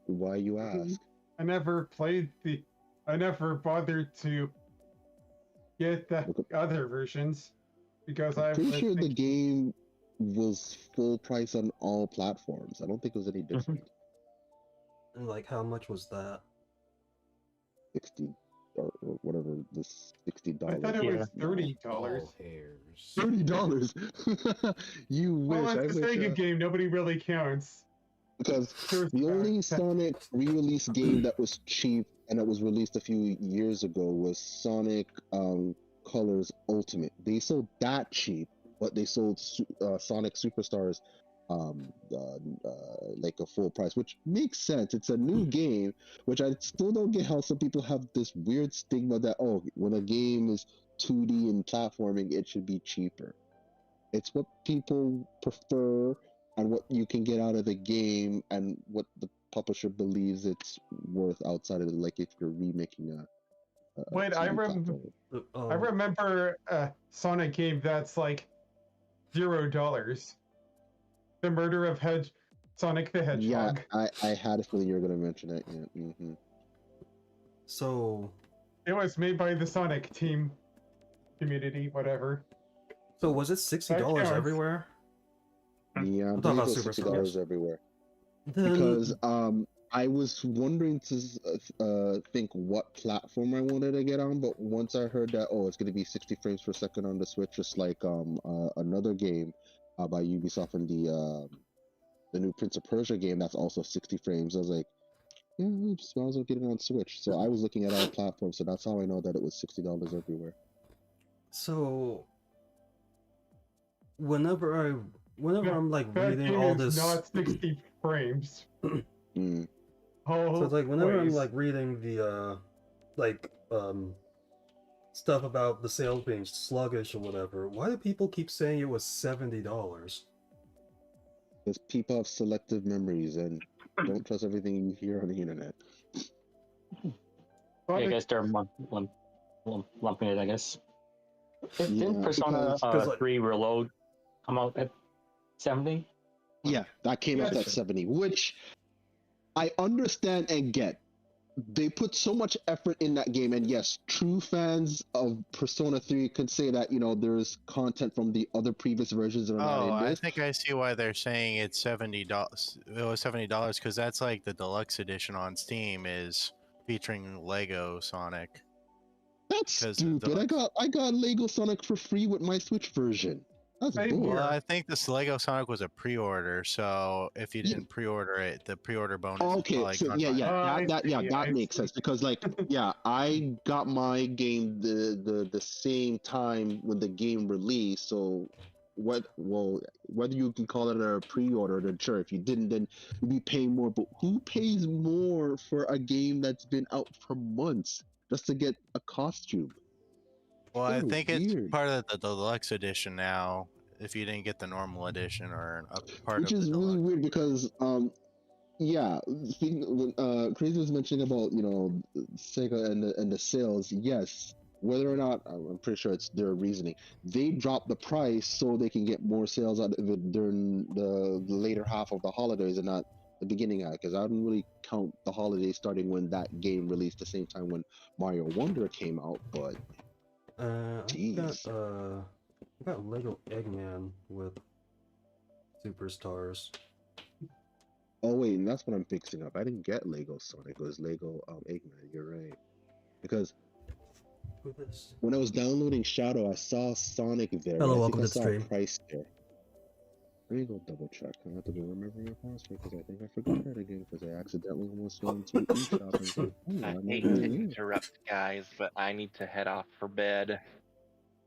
Why you ask? I never bothered to get the other versions because I I'm pretty was sure the thinking, game was full price on all platforms. I don't think it was any different. And like, how much was that? 60 or whatever, this $60. I thought it was $30. $30. You wish. Well, I it's a wish, Sega game. Nobody really counts. because Sure, the only Sonic re-release game that was cheap and that was released a few years ago was Sonic Colors Ultimate. They sold that cheap, but they sold Sonic Superstars like a full price, which makes sense. It's a new game, which I still don't get how some people have this weird stigma that, oh, when a game is 2D and platforming, it should be cheaper. It's what people prefer and what you can get out of the game and what the publisher believes it's worth outside of it. Like if you're remaking a Wait, 2D platformer. I remember a Sonic game that's like $0. The Murder of Sonic the Hedgehog. Yeah, I had a feeling you were going to mention it. Yeah. So It was made by the Sonic team, community, whatever. So was it $60 counts. everywhere? Yeah, I'm I talking believe it about was Superstars. $60 everywhere. Then, Because I was wondering to think what platform I wanted to get on, but once I heard that, oh, it's going to be 60 frames per second on the Switch, just like another game by Ubisoft and the new Prince of Persia game that's also 60 frames, I was like, yeah, might as well get it on Switch. So I was looking at all platforms, so that's how I know that it was $60 everywhere. so whenever I'm like That reading game all is this, not 60 frames. Mm. Oh, so it's like whenever I'm please. like reading the stuff about the sales being sluggish or whatever, why do people keep saying it was $70? Because people have selective memories and don't trust everything you hear on the internet. I guess they're lumping it, I guess. Didn't Yeah, Persona because, 3 Reload come out at 70? Yeah, that came out Yes. at 70, which I understand and get. They put so much effort in that game, and yes, true fans of Persona 3 could say that, there's content from the other previous versions that are not Oh, in I this. think I see why they're saying it's $70. It was $70 because that's like the deluxe edition on Steam is featuring Lego Sonic. That's 'Cause stupid. I got Lego Sonic for free with my Switch version. That's Same bull. here. Well, I think this Lego Sonic was a pre-order, so if you didn't pre-order it, the pre-order bonus. is Okay, probably so gone yeah, by now. that makes sense because I got my game the same time when the game released. So whether you can call it a pre-order, then sure. If you didn't, then you'd be paying more. But who pays more for a game that's been out for months just to get a costume? Well, I So think weird. it's part of the deluxe edition now. If you didn't get the normal edition or a part Which of is the really deluxe. weird because when Crazy was mentioning about Sega and the sales, yes, whether or not I'm pretty sure it's their reasoning, they drop the price so they can get more sales out of it during the later half of the holidays and not the beginning half, because I don't really count the holidays starting when that game released the same time when Mario Wonder came out, but jeez. I got Lego Eggman with Superstars. Oh wait, and that's what I'm fixing up. I didn't get Lego Sonic, it was Lego Eggman, you're right. Because when I was downloading Shadow, I saw Sonic there. Hello, I welcome think to I the saw stream. a price there. Let me go double check. I have to go remember your password because I think I forgot it again because I accidentally almost went into eShop and said, oh, I I'm hate not to in here. interrupt, guys, but I need to head off for bed.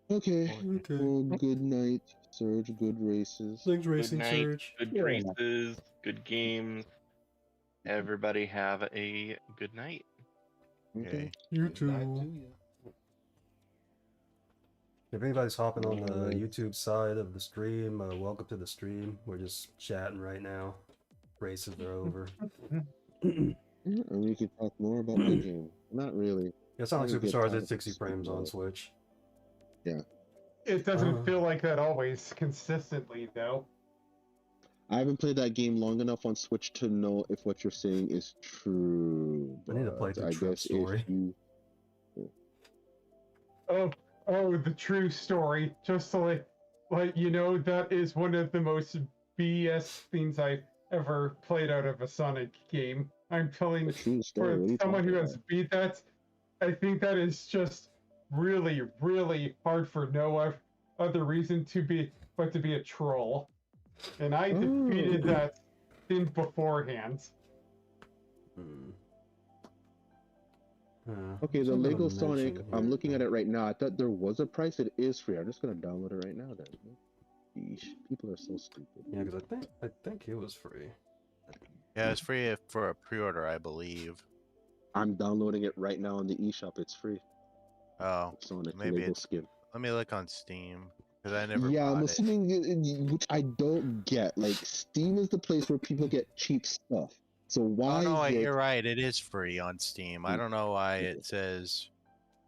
Okay. Well, good night, Surge. Good races. Thanks, Good Racing night, Surge. good races, good games. Everybody have a good night. Okay. You too. If anybody's hopping on the YouTube side of the stream, welcome to the stream. We're just chatting right now. Races are over. And we could talk more about the game. Not really. Yeah, Sonic We get Superstars tired at 60 of frames on speaking Switch. Yeah. It doesn't feel like that always consistently, though. I haven't played that game long enough on Switch to know if what you're saying is true. I need to play But the I trip guess story. if you Oh, the true story. Just to like you know, that is one of the most BS things I've ever played out of a Sonic game. I'm telling the true story, for what are you someone talking who has about? beat that, I think that is just really, really hard for no other reason to be but to be a troll. And I defeated that thing beforehand. Okay, the Lego Sonic, I'm looking at it right now. I thought there was a price. It is free. I'm just gonna download it right now then. Yeesh, people are so stupid. Yeah, because I think it was free. Yeah, it's free for a pre-order, I believe. I'm downloading it right now on the eShop. It's free. Oh, Sonic maybe Lego it's. skin. Let me look on Steam because I never Yeah, I'm bought it. assuming, which I don't get. Like, Steam is the place where people get cheap stuff. So why Oh no, is it? you're right. It is free on Steam. I don't know why it says.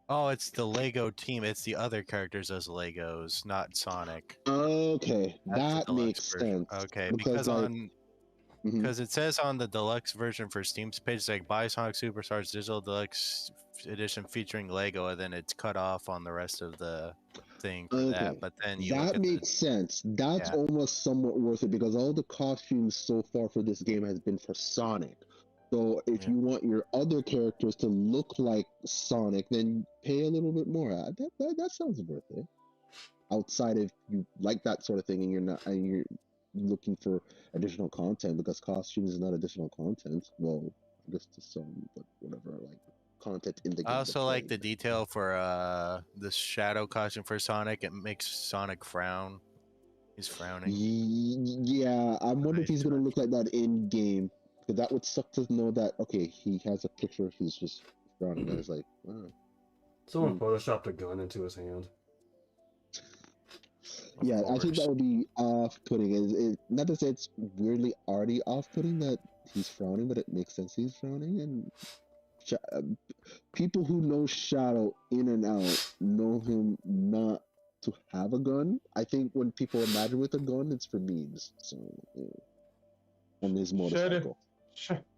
Oh, it's the Lego team. It's the other characters as Legos, not Sonic. Okay, That's the that deluxe makes version. sense. Okay, because because like, on because it says on the deluxe version for Steam's page, it's like buy Sonic Superstars Digital Deluxe Edition featuring Lego, and then it's cut off on the rest of the thing for that. But then you look that at makes sense. That's almost somewhat worth it because all the costumes so far for this game has been for Sonic. So if you want your other characters to look like Sonic, then pay a little bit more. That sounds worth it. Outside if you like that sort of thing and you're looking for additional content, because costumes is not additional content. Well, I guess to some, but whatever, like content in the game. I also like the detail for the shadow costume for Sonic. It makes Sonic frown. He's frowning. Yeah, I'm wondering if he's gonna look like that in game. Because that would suck to know that, okay, he has a picture of he's just frowning. And it's like, wow. Someone photoshopped a gun into his hand. Yeah, I think that would be off-putting. Not to say it's weirdly already off-putting that he's frowning, but it makes sense he's frowning. And people who know Shadow in and out know him not to have a gun. I think when people imagine with a gun, it's for memes. So, yeah. On his motorcycle.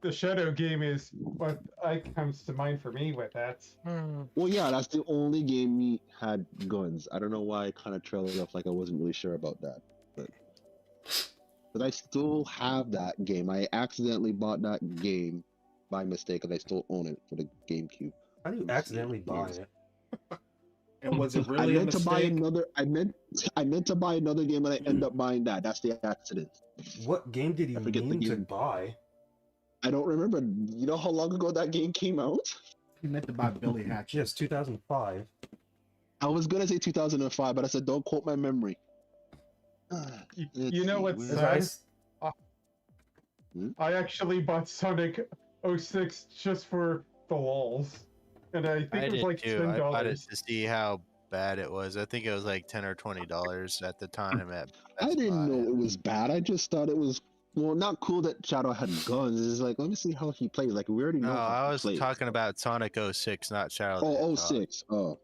The Shadow game is what comes to mind for me with that. Well, yeah, that's the only game he had guns. I don't know why I kind of trailed it off like I wasn't really sure about that. But I still have that game. I accidentally bought that game by mistake, and I still own it for the GameCube. How do you accidentally buy it? And was it really a mistake? I meant to buy another game, and I ended up buying that. That's the accident. What game did you mean to buy? I don't remember. You know how long ago that game came out? He meant to buy Billy Hatch. Yes, 2005. I was gonna say 2005, but I said don't quote my memory. You know what's sad? I actually bought Sonic 06 just for the lulz. And I think it was like $10. I bought it to see how bad it was. I think it was like $10 or $20 at the time. I didn't know it was bad. I just thought it was not cool that Shadow had guns. It's like, let me see how he plays. Like, we already know. No, how I was talking about Sonic 06, not Shadow. Oh, 06. Oh.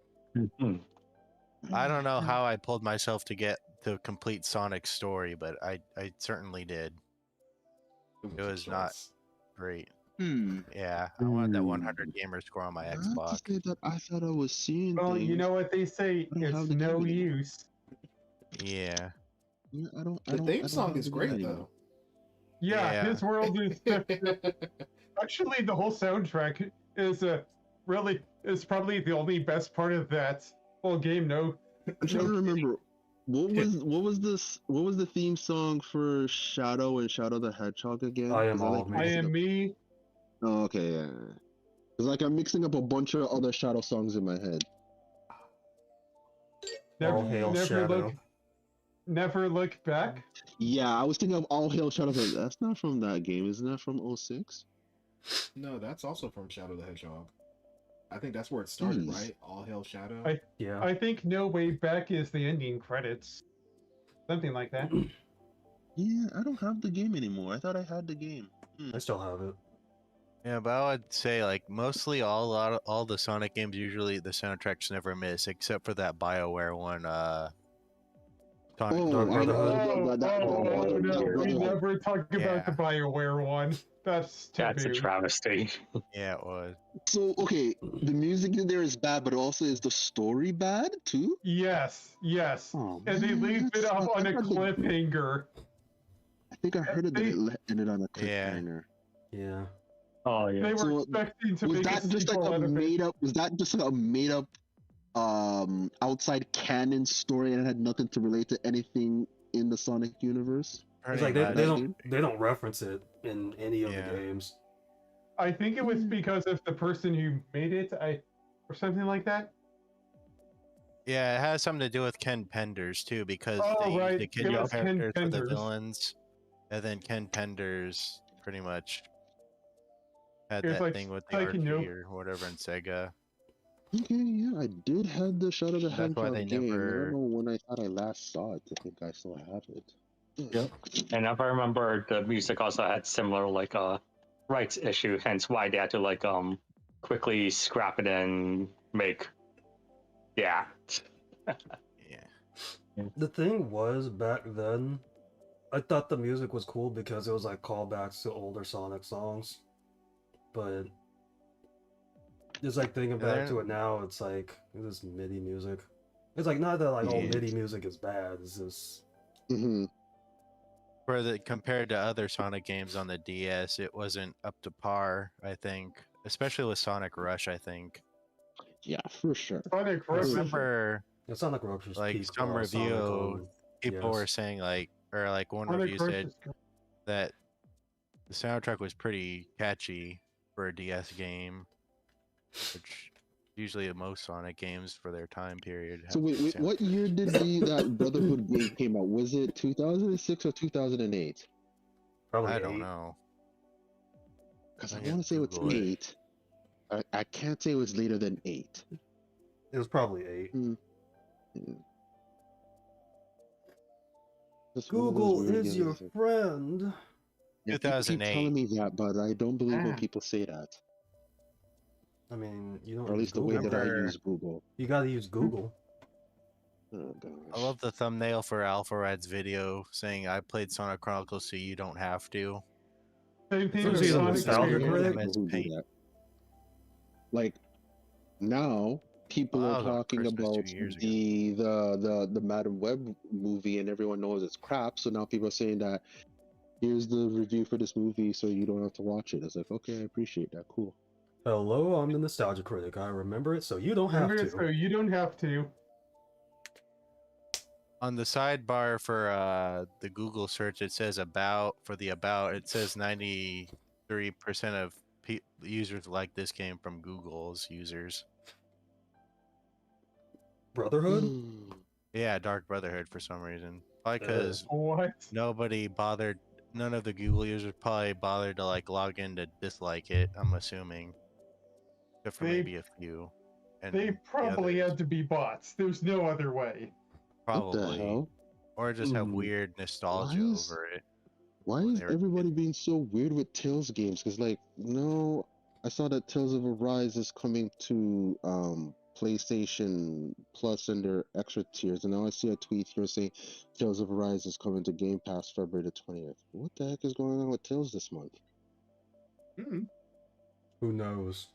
I don't know how I pulled myself to get the complete Sonic story, but I certainly did. It was not great. Yeah, I wanted that 100 gamer score on my Xbox. I thought I was seeing. Well, things. you know what they say, it's no use. Yeah. The theme song is great though. Yeah, his world is actually the whole soundtrack is probably the only best part of that whole game. I'm trying to remember what was the theme song for Shadow and Shadow the Hedgehog again? I Am Me. Oh, okay, yeah. It's like I'm mixing up a bunch of other Shadow songs in my head. Never Look Back. Yeah, I was thinking of All Hail Shadow. That's not from that game, isn't that from 06? No, that's also from Shadow the Hedgehog. I think that's where it started, right? All Hail Shadow. I think No Way Back is the ending credits. Something like that. Yeah, I don't have the game anymore. I thought I had the game. I still have it. Yeah, but I would say like mostly all the Sonic games usually the soundtracks never miss, except for that BioWare one. Sonic Oh, Dark I Brotherhood. know Oh, no, we Brotherhood. never talk about the Yeah. BioWare one. That's That's a taboo. travesty. Yeah, it was. So okay, the music in there is bad, but also is the story bad too? Yes, yes. Oh And they man, leave that it up sucks. on I a heard the- cliffhanger. I think I heard it that They- it ended on a Yeah. cliffhanger. Yeah. Oh yeah. They were So, expecting to Was make that a just like sequel a out of it. made up? Was that just like a made up outside canon story and it had nothing to relate to anything in the Sonic universe? It's Pretty like much. they don't reference it in any of Yeah. the games. I think it was because of the person who made it, or something like that. Yeah, it has something to do with Ken Penders too, because Oh, they use right. the It kid was Ken characters for the Penders. villains, and then Ken Penders pretty much had It was that like thing with the Psyche RP Noob. or whatever in Sega. Okay, yeah, I did have the Shadow of the That's why Hedgehog they game. I never- don't know when I thought I last saw it. I think I still have it. Yep. And if I remember, the music also had similar like rights issue, hence why they had to like quickly scrap it and make the act. Yeah. The thing was back then, I thought the music was cool because it was like callbacks to older Sonic songs, but just like thinking back to it now, it's like this MIDI music. It's like not that like all Yeah. MIDI music is bad. It's just Mm-hmm. For the compared to other Sonic games on the DS, it wasn't up to par. I think, especially with Sonic Rush. I think. Yeah, for sure. Sonic I Rush. remember Sonic Rush was like peak some Sonic review on people were DS. saying like, or like one Sonic review Rush said is good. that the soundtrack was pretty catchy for a DS game, which usually most Sonic games for their time period. So have wait, good what year did that Brotherhood game came out? Was it 2006 or 2008? Probably I don't 8. know. Because I I can want to say it's Google it. 8. I can't say it was later than 8. It was probably 8. Mm. Just one of those Google weird is your games that- friend. Yeah, people keep 2008. telling me that, but I don't believe when Ah. people say that. I mean, you don't Or at use least the Google. way that I Remember- use Google. You gotta use Google. Oh gosh. I love the thumbnail for Alpharad's video saying I played Sonic Chronicles so you don't have to. Same thing So with is he the Sonic nostalgia 2. critic? People who do Paint. that. Like now, people Well, are that was on talking Christmas 2 about years ago. the Madam Web movie, and everyone knows it's crap. So now people are saying that here's the review for this movie, so you don't have to watch it. It's like, okay, I appreciate that. Cool. Hello, I'm the nostalgia critic. I remember it, so you don't have Remember, so to. you don't have to. On the sidebar for the Google search, it says about it says 93% of users like this game from Google's users. Brotherhood? Yeah, Dark Brotherhood for some reason. Probably because What? nobody bothered. None of the Google users probably bothered to like log in to dislike it. I'm assuming, except for They- maybe a few. And They the probably others had to be bots. There's no other way. What the probably, hell? or just have Hmm. weird nostalgia Why is- over it. Why when is they were everybody being so weird with Tales games? Because like, no, I saw that Tales of Arise is coming to PlayStation Plus and their extra tiers, and now I see a tweet here saying Tales of Arise is coming to Game Pass February the 20th. What the heck is going on with Tales this month? Who knows?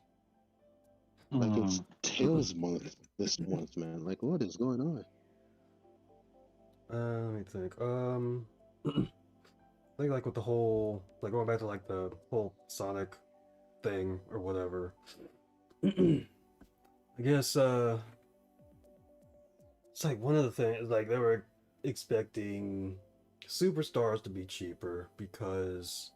Like it's Tales month this month, man. Like what is going on? Let me think. I think like with the whole, like going back to like the whole Sonic thing or whatever. I guess it's like one of the things, like they were expecting Superstars to be cheaper because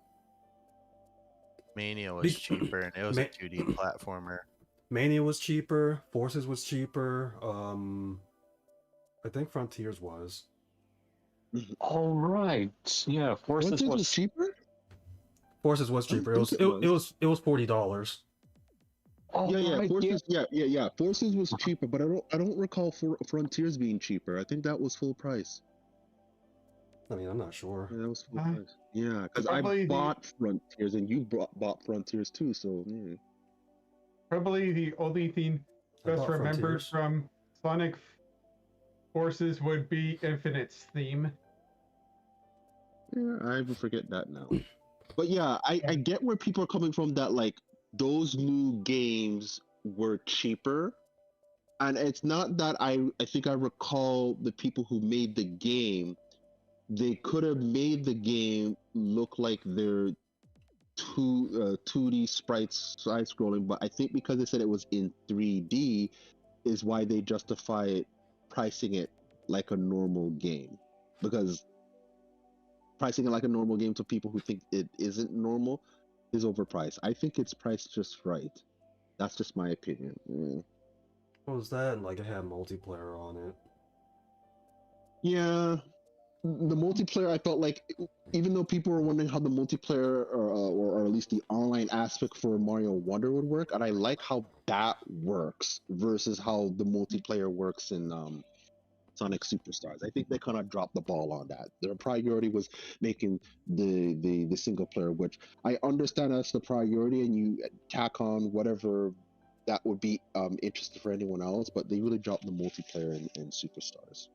Mania was Be- cheaper and it was a 2D platformer. Mania was cheaper, Forces was cheaper, I think Frontiers was. All right. Yeah, Forces Forces was was cheaper? Forces was I don't cheaper. It was think it, it it was $40. Oh, Yeah, right, Forces. Yeah. Forces was cheaper, but I don't recall Frontiers being cheaper. I think that was full price. I mean, I'm not sure. Yeah, that was full price. Yeah, because Probably I the- bought Frontiers and you bought Frontiers too, so yeah. Probably the only thing I best bought remembered Frontiers. from Sonic Forces would be Infinite's theme. Yeah, I even forget that now. But yeah, I get where people are coming from that like those new games were cheaper. And it's not that I think I recall the people who made the game, they could have made the game look like they're 2D sprites side scrolling, but I think because they said it was in 3D is why they justify it pricing it like a normal game. Because pricing it like a normal game to people who think it isn't normal is overpriced. I think it's priced just right. That's just my opinion. Yeah. What was that? And like, it had multiplayer on it. Yeah, the multiplayer, I felt like, even though people were wondering how the multiplayer or at least the online aspect for Mario Wonder would work, and I like how that works versus how the multiplayer works in Sonic Superstars. I think they kind of dropped the ball on that. Their priority was making the single player, which I understand that's the priority, and you tack on whatever that would be interesting for anyone else, but they really dropped the multiplayer in Superstars.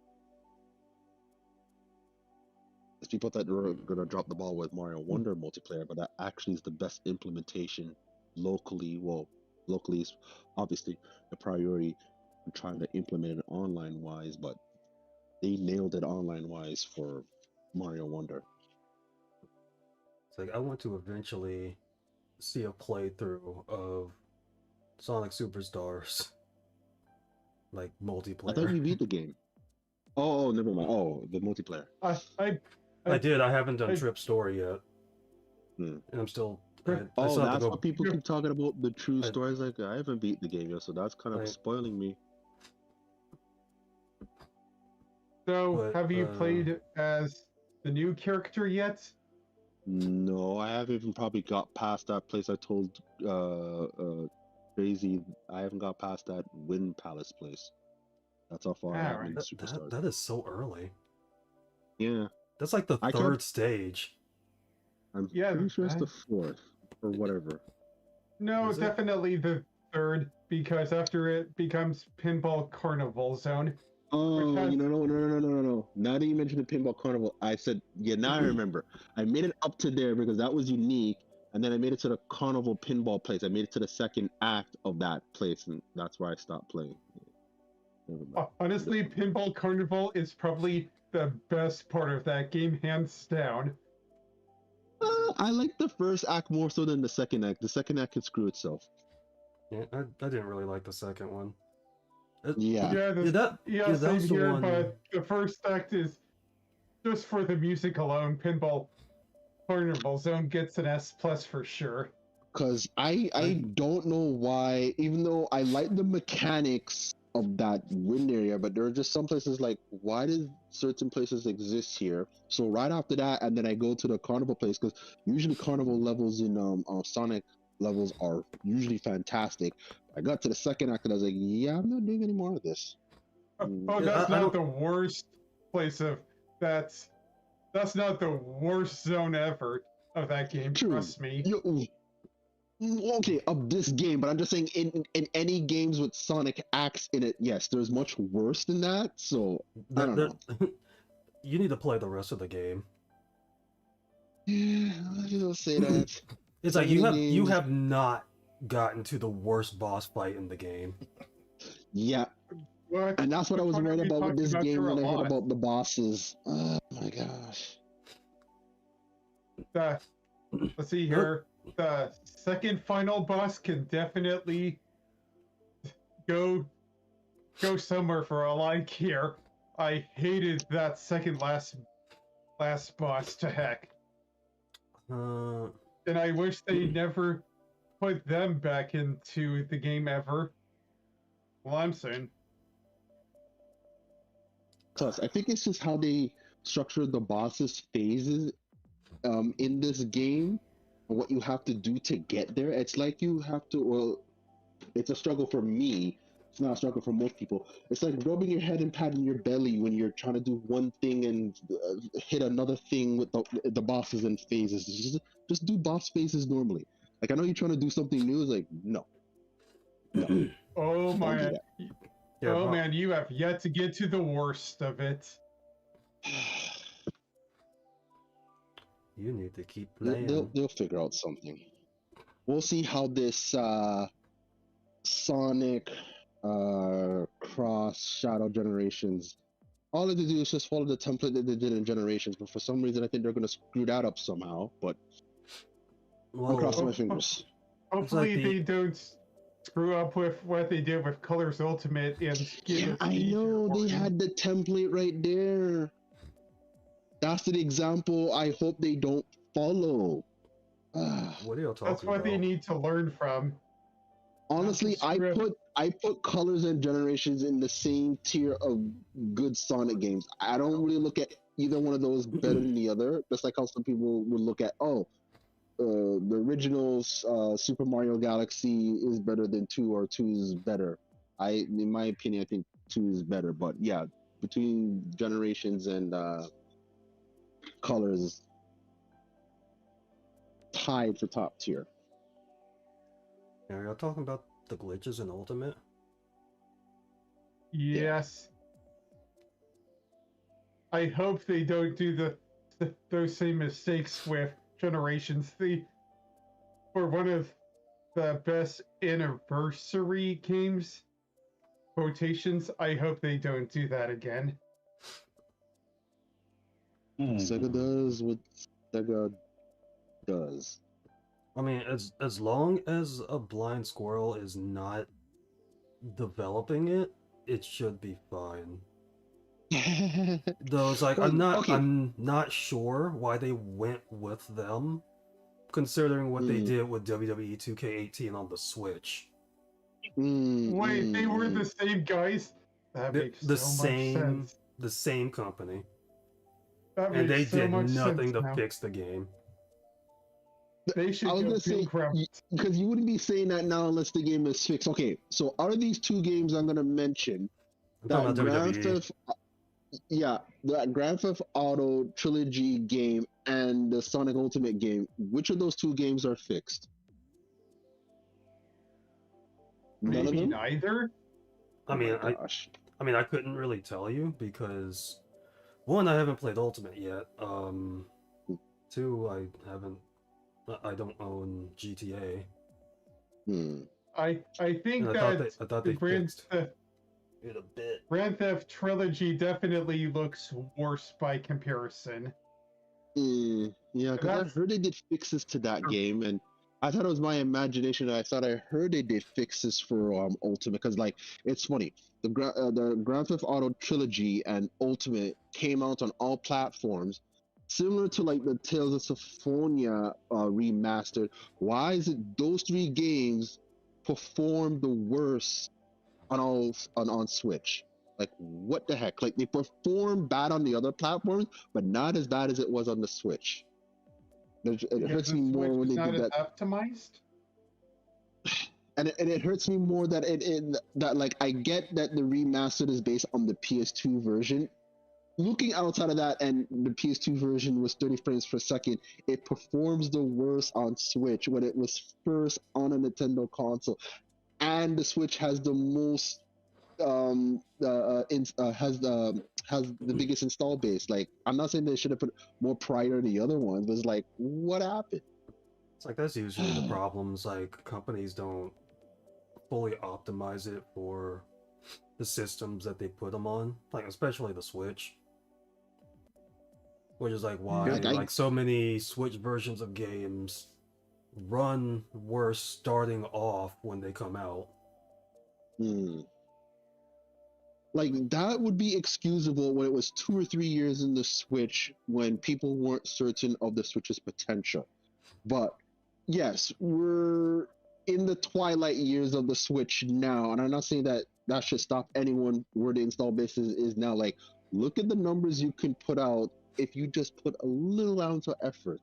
Because people thought they were going to drop the ball with Mario Wonder multiplayer, but that actually is the best implementation locally. Well, locally is obviously the priority. I'm trying to implement it online wise, but they nailed it online wise for Mario Wonder. It's like, I want to eventually see a playthrough of Sonic Superstars. Like, I multiplayer. thought you beat the game. Oh, never mind. Oh, the multiplayer. I did. I haven't done I- Trip Story yet. Hmm. And I'm still... Trip- I Oh, still have to that's go... what people keep talking about, the true I- stories. Like, I haven't beat the game yet, so that's kind of I- spoiling me. So, But, have you played as the new character yet? No, I haven't even probably got past that place I told Crazy. I haven't got past that Wind Palace place. That's how far I am in Superstars. That is so early. Yeah, That's like the I third kept- stage. I'm Yeah, pretty sure it's I- the fourth or whatever. No, Is it? definitely the third, because after it becomes Pinball Carnival Zone. Oh, has- no. Now that you mentioned the Pinball Carnival, I said, yeah, now I remember. I made it up to there because that was unique, and then I made it to the Carnival Pinball place. I made it to the second act of that place, and that's where I stopped playing. Never mind. Honestly, Pinball Carnival is probably the best part of that game, hands down. I like the first act more so than the second act. The second act can screw itself. Yeah, I didn't really like the second one. Yeah. Yeah, same that's the here, one. but the first act is just for the music alone. Pinball Carnival Zone gets an S+ for sure. Because I don't know why, even though I like the mechanics of that wind area, but there are just some places like, why did certain places exist here? So right after that, and then I go to the carnival place, because usually carnival levels in Sonic levels are usually fantastic. I got to the second act and I was like, yeah, I'm not doing any more of this. Oh, Yeah, that's I not don't- the worst place of that's not the worst zone ever of that game. True. Trust me. Okay, of this game, but I'm just saying in any games with Sonic acts in it, yes, there's much worse than that. So I don't know. You need to play the rest of the game. Yeah, I just say that. It's So like many you games. have not gotten to the worst boss fight in the game. Yeah, What? and that's what I Which was one are worried you about with talking this about? game There are when I a heard lot. about the bosses. Oh my gosh. Let's see here. The second final boss can definitely go somewhere for all I care. I hated that second last boss to heck. And I wish they never put them back into the game ever. Well, I'm saying. Plus, I think it's just how they structured the bosses phases in this game and what you have to do to get there. It's like you have to, well, it's a struggle for me it's not a struggle for most people. It's like rubbing your head and patting your belly when you're trying to do one thing and hit another thing with the bosses and phases. Just do boss phases normally. Like I know you're trying to do something new. It's like no. Oh Don't do my. that. Yeah, Oh but- man, you have yet to get to the worst of it. You need to keep playing. They'll figure out something. We'll see how this Sonic Cross Shadow Generations. All they do is just follow the template that they did in Generations, but for some reason I think they're gonna screw that up somehow. But I'm crossing my fingers. Hopefully like the- they don't screw up with what they did with Colors Ultimate and give Yeah, it I major know they warning. had the template right there. That's the example I hope they don't follow. What are you talking That's what about? they need to learn from. Honestly, Not to screw I put Colors and Generations in the same tier of good Sonic games. I don't really look at either one of those better than the other. Just like how some people would look at, the original Super Mario Galaxy is better than 2 or 2 is better. In my opinion, I think 2 is better. But yeah, between Generations and Colors, tied for top tier. Are you talking about the glitches in Ultimate? Yes. I hope they don't do those same mistakes with Generations. For one of the best anniversary games, quotations, I hope they don't do that again. Sega does what Sega does. I mean, as long as a blind squirrel is not developing it, it should be fine. Though it's like Well, I'm not sure why they went with them, considering what they did with WWE 2K18 on the Switch. Wait, they were the same guys? That makes The so much sense. the same company, That and they makes so did much nothing sense to now. fix the game. They should I was go gonna say bankrupt. because you wouldn't be saying that now unless the game is fixed. Okay, so out of these 2 games I'm gonna mention, I'm talking that about Grand WWE. Theft, that Grand Theft Auto trilogy game and the Sonic Ultimate game, which of those 2 games are fixed? None of Maybe them. neither. I mean, Oh my gosh. I mean, I couldn't really tell you because 1, I haven't played Ultimate yet. 2, I don't own GTA. I think And that I thought the they fixed it a bit. Grand Theft trilogy definitely looks worse by comparison. Yeah, because I That's- heard they did fixes to that game, and I thought it was my imagination. I thought I heard they did fixes for Ultimate, because like it's funny, the Grand Theft Auto trilogy and Ultimate came out on all platforms, similar to like the Tales of Symphonia remastered. Why is it those 3 games perform the worst on Switch? Like what the heck? Like they perform bad on the other platforms, but not as bad as it was on the Switch. It hurts the me more Switch when is they not did as that, optimized. and it hurts me more that that like I get that the remastered is based on the PS2 version. Looking outside of that, and the PS2 version was 30 frames per second, it performs the worst on Switch when it was first on a Nintendo console, and the Switch has the most has the biggest install base. Like I'm not saying they should have put more prior to the other ones, but it's like what happened? It's like that's usually the problems. Like companies don't fully optimize it for the systems that they put them on, like especially the Switch. Which is like why like so many Switch versions of games run worse starting off when they come out. Like that would be excusable when it was 2 or 3 years in the Switch when people weren't certain of the Switch's potential. But yes, we're in the twilight years of the Switch now, and I'm not saying that that should stop anyone where the install base is now. Like, look at the numbers you can put out if you just put a little ounce of effort.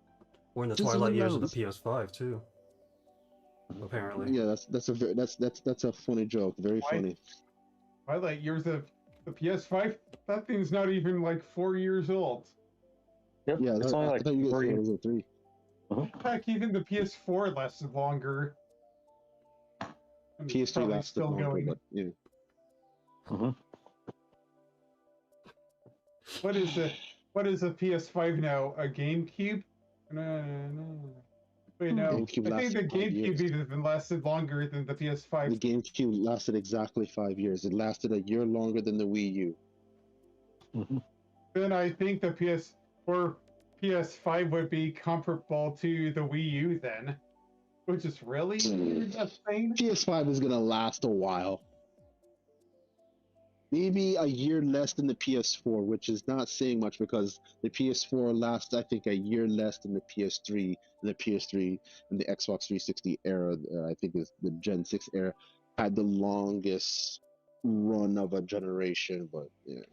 We're in the Just a twilight little years of ounce. the PS5 too. apparently. Yeah, that's a funny joke. Very Why- funny. Twilight years of the PS5. That thing's not even like 4 years old. Yep, Yeah, it's I only like thought you guys said three. it was a 3. Heck, even the PS4 lasted longer. And it's PS3 probably lasted still longer, going. but yeah. What is a PS5 now? A GameCube? No. Wait, no. GameCube I think the lasted 5 GameCube years. even lasted longer than the The PS5. GameCube lasted exactly 5 years. It lasted a year longer than the Wii U. Then I think the PS5 would be comparable to the Wii U then, which is really insane. PS5 is gonna last a while. Maybe a year less than the PS4, which is not saying much because the PS4 lasts, I think, a year less than the PS3. And the PS3 and the Xbox 360 era, I think, is the Gen 6 era, had the longest run of a generation. But yeah.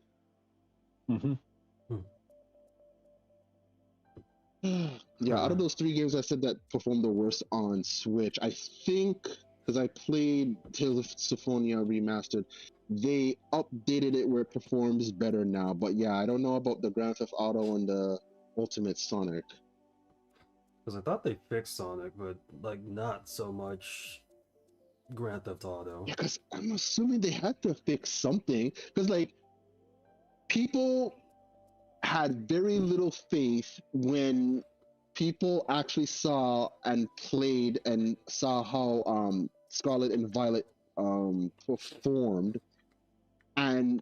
Yeah, out of those 3 games I said that performed the worst on Switch, I think, because I played Tales of Symphonia Remastered, they updated it where it performs better now. But yeah, I don't know about the Grand Theft Auto and the Ultimate Sonic. Because I thought they fixed Sonic, but like not so much Grand Theft Auto. Yeah, because I'm assuming they had to fix something. Because like people had very little faith when people actually saw and played and saw how Scarlet and Violet performed, and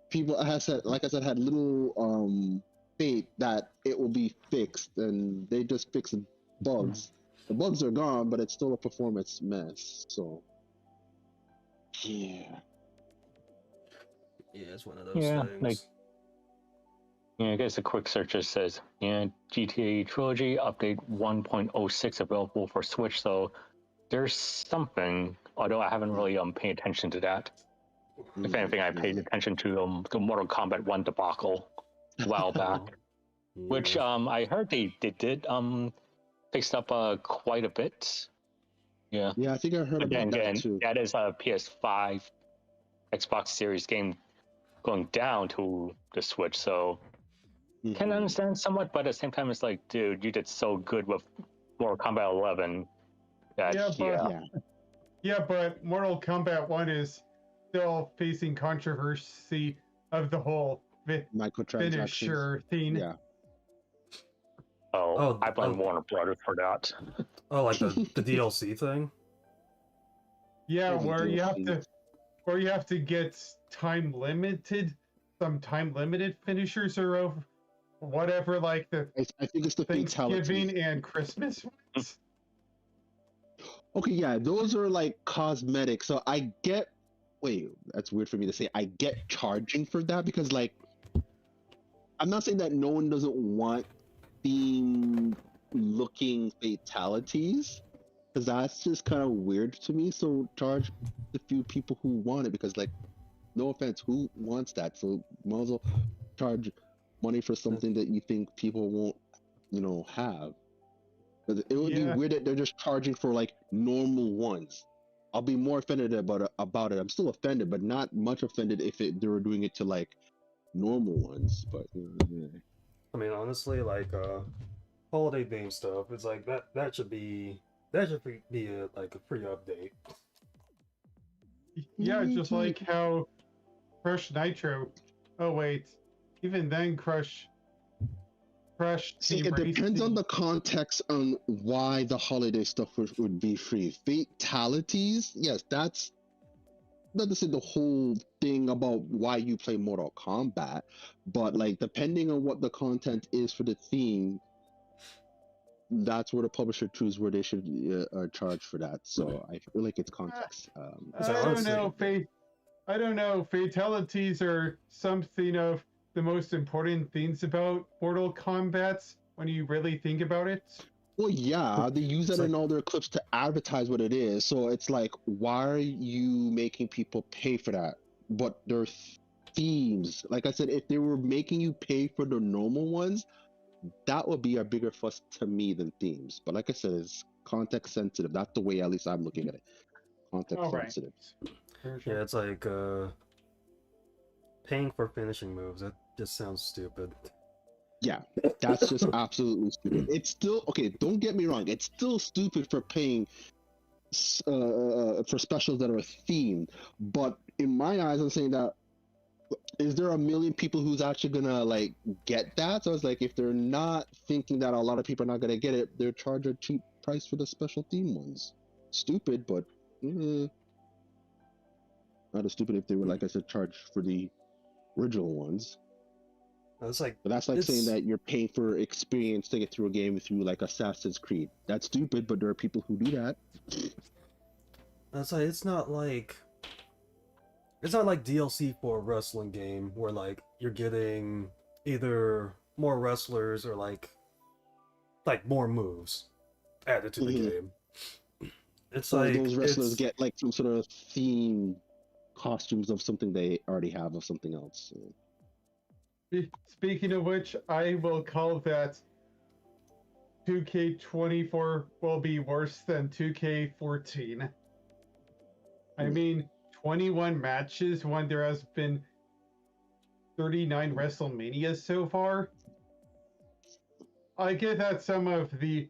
people had said, like I said, had little faith that it will be fixed, and they just fixed bugs. The bugs are gone, but it's still a performance mess. So yeah, it's one of those things. Like, I guess a quick search just says, GTA Trilogy Update 1.06 available for Switch, so there's something, although I haven't really paid attention to that. If anything, I paid attention to the Mortal Kombat 1 debacle a while back, which I heard they did fixed up quite a bit. Yeah, I think I heard about that too. That is a PS5 Xbox Series game going down to the Switch, so can understand somewhat, but at the same time, it's like, dude, you did so good with Mortal Kombat 11. But Mortal Kombat 1 is still facing controversy of the whole finisher thing. Yeah. I blame Warner Brothers for that. Oh, like the DLC thing? Yeah, where you have to get time limited finishers or whatever, like the I think it's the Thanksgiving and Christmas ones. Okay, yeah, those are like cosmetic. So I get. Wait, that's weird for me to say. I get charging for that because, like, I'm not saying that no one doesn't want theme-looking fatalities, because that's just kind of weird to me. So charge the few people who want it, because, like, no offense, who wants that? So might as well charge money for something that you think people won't, have. It would be weird that they're just charging for like normal ones. I'll be more offended about it. I'm still offended, but not much offended if they were doing it to like normal ones. But I mean, honestly, like holiday theme stuff, it's like that should be a free update. Yeah, just like how Crush Nitro. Oh wait, even then Crush. See, it depends on the context on why the holiday stuff would be free. Fatalities, yes, that's not to say the whole thing about why you play Mortal Kombat, but like depending on what the content is for the theme, that's where the publisher chooses where they should charge for that. So I feel like it's context. I don't know. Fatalities are something of the most important things about Mortal Kombat when you really think about it. Well, yeah, they use that in all their clips to advertise what it is. So it's like, why are you making people pay for that? But their themes, like I said, if they were making you pay for the normal ones, that would be a bigger fuss to me than themes. But like I said, it's context sensitive. That's the way at least I'm looking at it. Context All right. sensitive. Yeah, it's like paying for finishing moves. That just sounds stupid. Yeah, that's just absolutely stupid. It's still okay. Don't get me wrong. It's still stupid for paying for specials that are themed. But in my eyes, I'm saying that is there a million people who's actually gonna like get that? So it's like if they're not thinking that a lot of people are not gonna get it, they're charging a cheap price for the special theme ones. Stupid, but not as stupid if they were, like I said, charge for the original ones. It's like, but that's like saying that you're paying for experience to get through a game through like Assassin's Creed. That's stupid, but there are people who do that. That's like, it's not like DLC for a wrestling game where like you're getting either more wrestlers or like more moves added to the game. It's or like those wrestlers get like some sort of theme costumes of something they already have of something else. Speaking of which, I will call that 2K24 will be worse than 2K14. I mean, 21 matches when there has been 39 WrestleManias so far. I get that some of the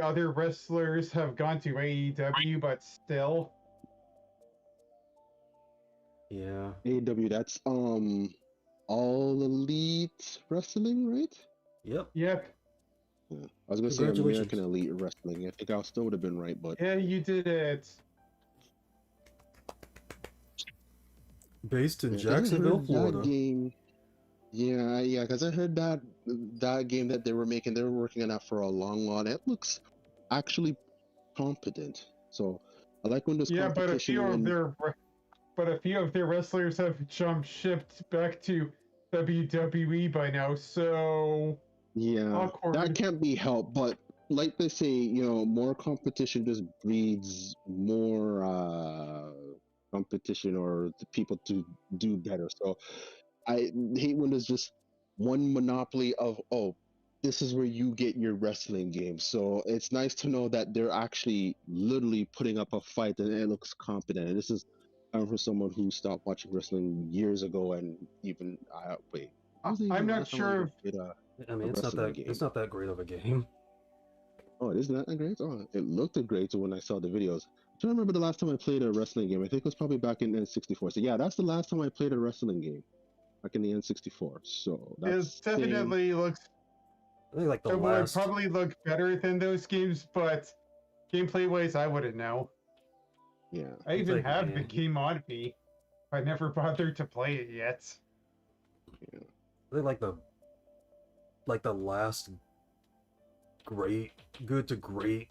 other wrestlers have gone to AEW, but still. Yeah. AEW, that's All Elite Wrestling, right? Yep. Yep. Yeah. I was gonna say American Elite Wrestling. I think I still would have been right, but yeah, you did it. Based in Jacksonville, Florida. Game, yeah, because I heard that game that they were making, they were working on that for a long while. It looks actually competent. So I like when there's competition. But a few of their wrestlers have jumped shipped back to WWE by now, so yeah, awkward. That can't be helped. But like they say, more competition just breeds more competition or the people to do better. So I hate when there's just one monopoly of this is where you get your wrestling game. So it's nice to know that they're actually literally putting up a fight and it looks competent. And this is for someone who stopped watching wrestling years ago, and even I'm not sure. I mean, it's not that great of a game. Oh, it is not that great. Oh, it looked great when I saw the videos. I don't remember the last time I played a wrestling game. I think it was probably back in N64. So yeah, that's the last time I played a wrestling game, back in the N64. So that's it definitely looks. I think like it would probably look better than those games, but gameplay wise, I wouldn't know. Yeah, I even have the game on me. I never bothered to play it yet. Yeah, I think like the last good to great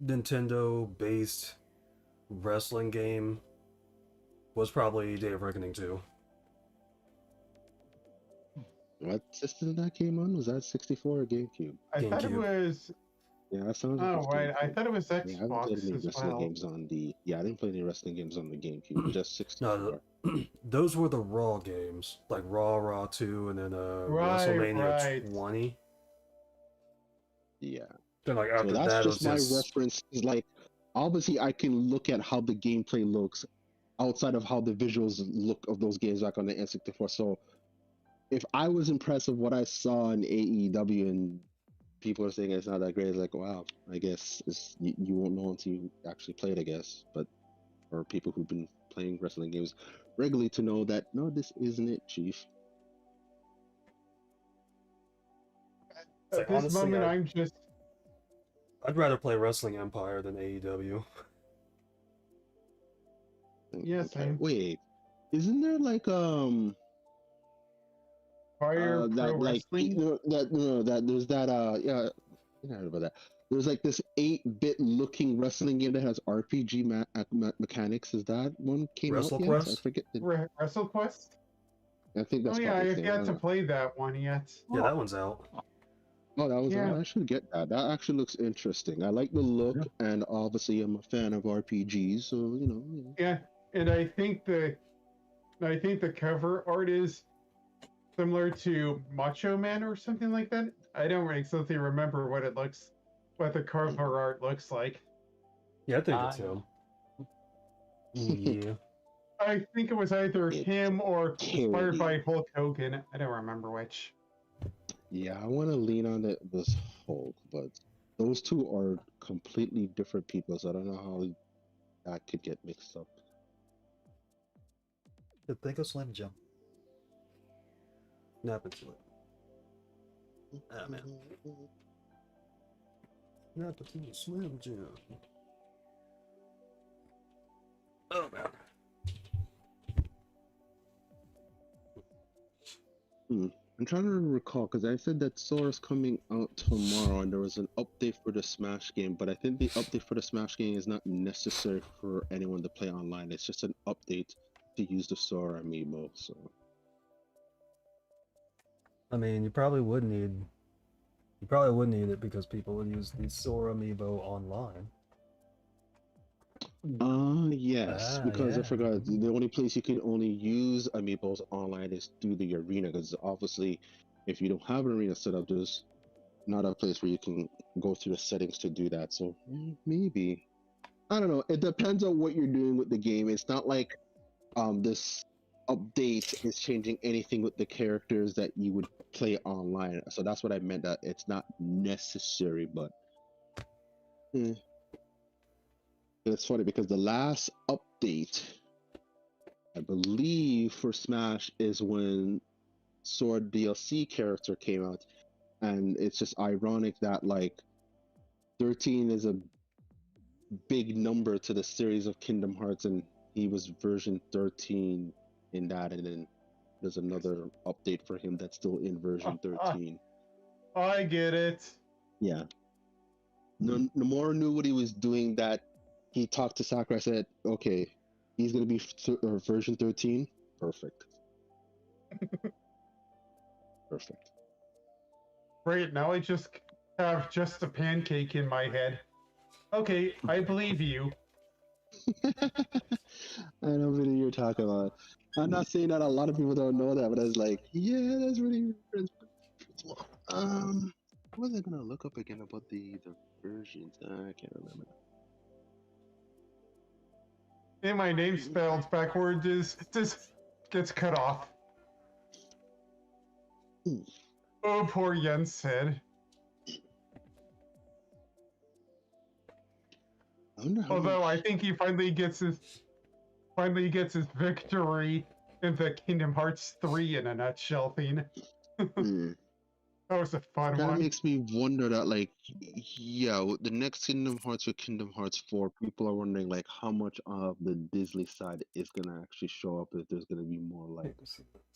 Nintendo-based wrestling game was probably Day of Reckoning 2. What system that came on? Was that 64 or GameCube? I thought it was. Yeah, that sounds. Oh right, I thought it was Xbox I haven't played any wrestling games on the. Yeah, I didn't play any wrestling games on the GameCube. Just 64. No, those were the Raw games, like Raw 2, and then WrestleMania 20. Yeah. Then like after so that's that, just it my was reference. Is like obviously I can look at how the gameplay looks outside of how the visuals look of those games back on the N64. So if I was impressed with what I saw in AEW and people are saying it's not that great, it's like, wow, I guess you won't know until you actually play it, I guess. But for people who've been playing wrestling games regularly to know that no, this isn't it, Chief. At this honestly, moment, I'd rather play Wrestling Empire than AEW. Yes, okay. Wait, isn't there like Fire Pro Wrestling? That there's that I heard about that. There's like this 8-bit looking wrestling game that has RPG mechanics. Is that one came out yet? WrestleQuest? I forget. WrestleQuest? I think that's. Oh yeah, I've yet to play that one yet. Yeah, that one's out. Oh, that was out. I should get that. That actually looks interesting. I like the look, and obviously I'm a fan of RPGs, so Yeah, and I think the cover art is similar to Macho Man or something like that. I don't exactly remember what it looks what the cover art looks like. Yeah, I think it's him. Yeah. I think it was either It's him or inspired by Cody. Hulk Hogan. I don't remember which. Yeah, I want to lean on this Hulk, but those two are completely different people, so I don't know how that could get mixed up. Think of Slim Jim. Nap into it. Ah, man. Nap into Slim Jim. Oh, man. I'm trying to recall because I said that Sora's coming out tomorrow, and there was an update for the Smash game, but I think the update for the Smash game is not necessary for anyone to play online. It's just an update to use the Sora amiibo. So, I mean, you probably would need it because people would use the Sora amiibo online. yes, because I forgot the only place you can only use amiibos online is through the arena. Because obviously, if you don't have an arena set up, there's not a place where you can go through the settings to do that. So maybe, I don't know. It depends on what you're doing with the game. It's not like this update is changing anything with the characters that you would play online. So that's what I meant, that it's not necessary, but it's funny because the last update, I believe, for Smash is when Sword DLC character came out, and it's just ironic that like 13 is a big number to the series of Kingdom Hearts, and he was version 13 in that, and then there's another update for him that's still in version 13. I get it. Yeah. Nomura knew what he was doing, that he talked to Sakurai, said, okay, he's going to be version 13. Perfect. Perfect. Right now I just have just a pancake in my head. Okay, I believe you. I know what you're talking about. I'm not saying that a lot of people don't know that, but I was like, yeah, that's really what was I gonna look up again about the versions? I can't remember. And my name spelled backwards just gets cut off. Oh, poor Jens said. Although I think he finally gets his victory in the Kingdom Hearts 3 in a nutshell thing. That was a fun That one. makes me wonder that, like, yeah, with the next Kingdom Hearts or Kingdom Hearts 4, people are wondering, like, how much of the Disney side is gonna actually show up, if there's gonna be more, like,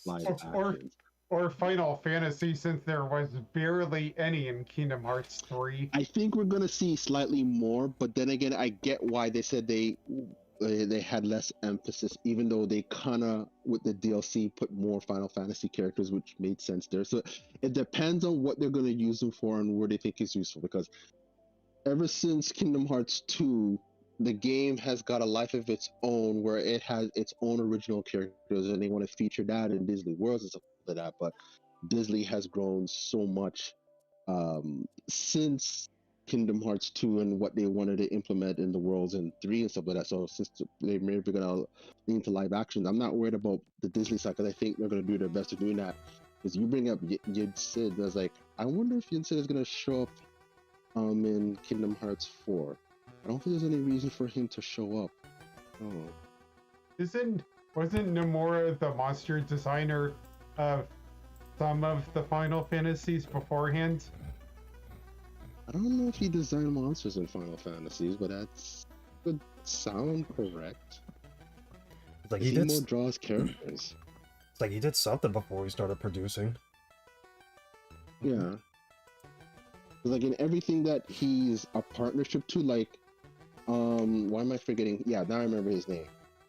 live action. Or Final Fantasy, since there was barely any in Kingdom Hearts 3. I think we're gonna see slightly more, but then again, I get why they said they had less emphasis, even though they kind of, with the DLC, put more Final Fantasy characters, which made sense there. So it depends on what they're going to use them for and where they think is useful, because ever since Kingdom Hearts 2, the game has got a life of its own, where it has its own original characters, and they want to feature that in Disney Worlds and stuff like that. But Disney has grown so much since Kingdom Hearts 2 and what they wanted to implement in the worlds in 3 and stuff like that. So since they may be going to lean to live action, I'm not worried about the Disney side, because I think they're going to do their best to doing that. Because you bring up Yin Sid, I was like, I wonder if Yin Sid is going to show up in Kingdom Hearts 4. I don't think there's any reason for him to show up. Oh. Wasn't Nomura the monster designer of some of the Final Fantasies beforehand? I don't know if he designed monsters in Final Fantasies, but that would sound correct. It's like he more draws characters. It's like he did something before he started producing. Yeah. Like in everything that he's a partnership to, like, why am I forgetting? Yeah, now I remember his name.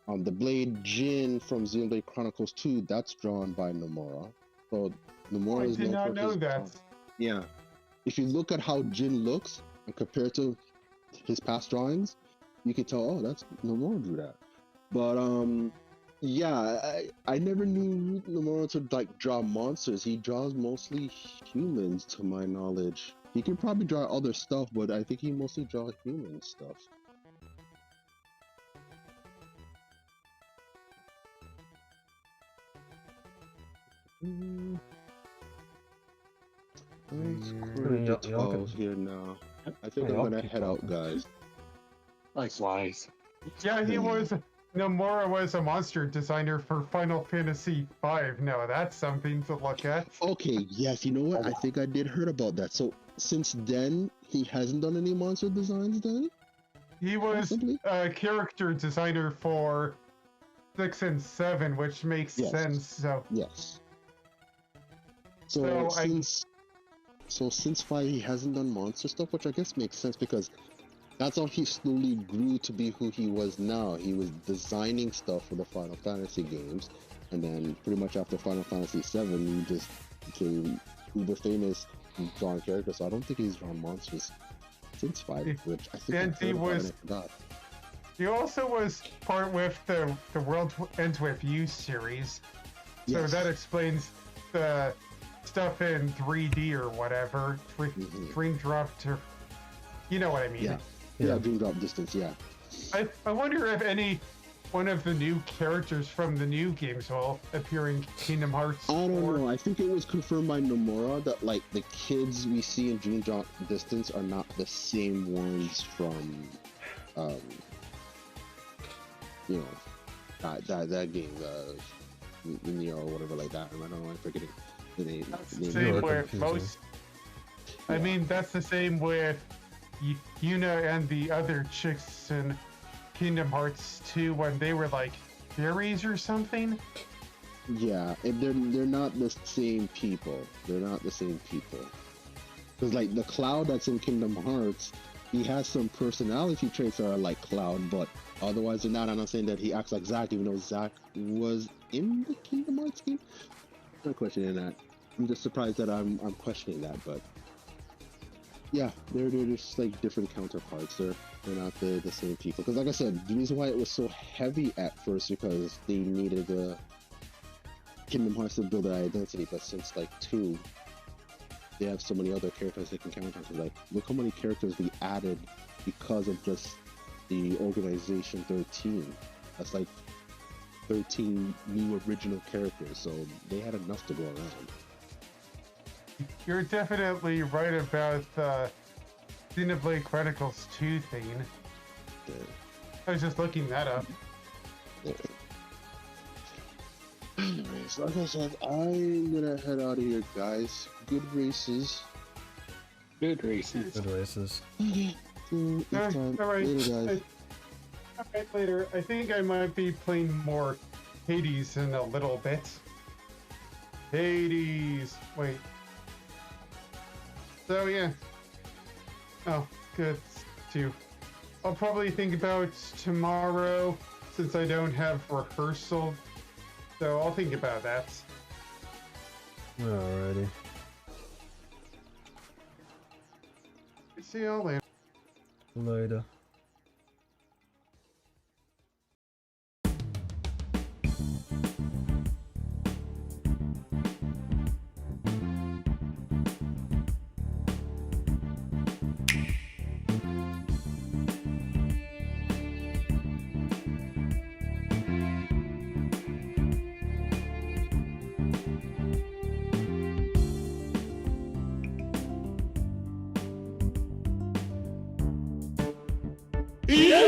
The Blade Jin from Xenoblade Chronicles 2, that's drawn by Nomura. So Nomura is I did not know that. Yeah. If you look at how Jin looks and compare to his past drawings, you can tell, oh, that's Nomura drew that. But yeah, I never knew Nomura to like draw monsters. He draws mostly humans, to my knowledge. He can probably draw other stuff, but I think he mostly draws human stuff. It's quarter to 12 here now. I think I'm gonna head out, guys. Likewise. Yeah, Nomura was a monster designer for Final Fantasy V. Now that's something to look at. Okay, yes, you know what? I think I did heard about that. So since then, he hasn't done any monster designs then? He was Possibly? a character designer for 6 and 7, which makes sense. So yes. So Since 5 he hasn't done monster stuff, which I guess makes sense because that's how he slowly grew to be who he was now. He was designing stuff for the Final Fantasy games, and then pretty much after Final Fantasy 7, he just became uber famous drawing characters. So I don't think he's drawn monsters since 5, which I think And I heard about and I forgot. he also was part with the World Ends With You series. So Yes. that explains the stuff in 3D or whatever. Dream Drop to... You know what I mean. Yeah, Dream Drop Distance, yeah. I wonder if any one of the new characters from the new games will appear in Kingdom Hearts. I don't know. I think it was confirmed by Nomura that like the kids we see in Dream Drop Distance are not the same ones from, you know, that game, Neo or whatever like that. I don't know. I'm forgetting the name. That's the same with most. I mean, that's the same with Yuna and the other chicks in Kingdom Hearts 2 when they were like fairies or something. Yeah, and they're not the same people. They're not the same people. Because like the Cloud that's in Kingdom Hearts, he has some personality traits that are like Cloud, but otherwise they're not. I'm not saying that he acts like Zack, even though Zack was in the Kingdom Hearts game. I'm not questioning that. I'm just surprised that I'm questioning that, but yeah, they're just like different counterparts. They're not the same people. Because like I said, the reason why it was so heavy at first because they needed the Kingdom Hearts to build their identity, but since like 2, they have so many other characters they can count on. So like, look how many characters we added because of just the Organization 13. That's like 13 new original characters, so they had enough to go around. You're definitely right about the Xenoblade Chronicles 2 thing. Yeah. I was just looking that up. Yeah. Anyways, like I said, I'm gonna head out of here, guys. Good races. Good races. Good races. Okay. Alright. Later, guys. Alright, later. I think I might be playing more Hades in a little bit. Hades. Wait. So yeah. Oh, good. Too. I'll probably think about tomorrow since I don't have rehearsal. So I'll think about that. Alrighty. See y'all later. Later. Yeah!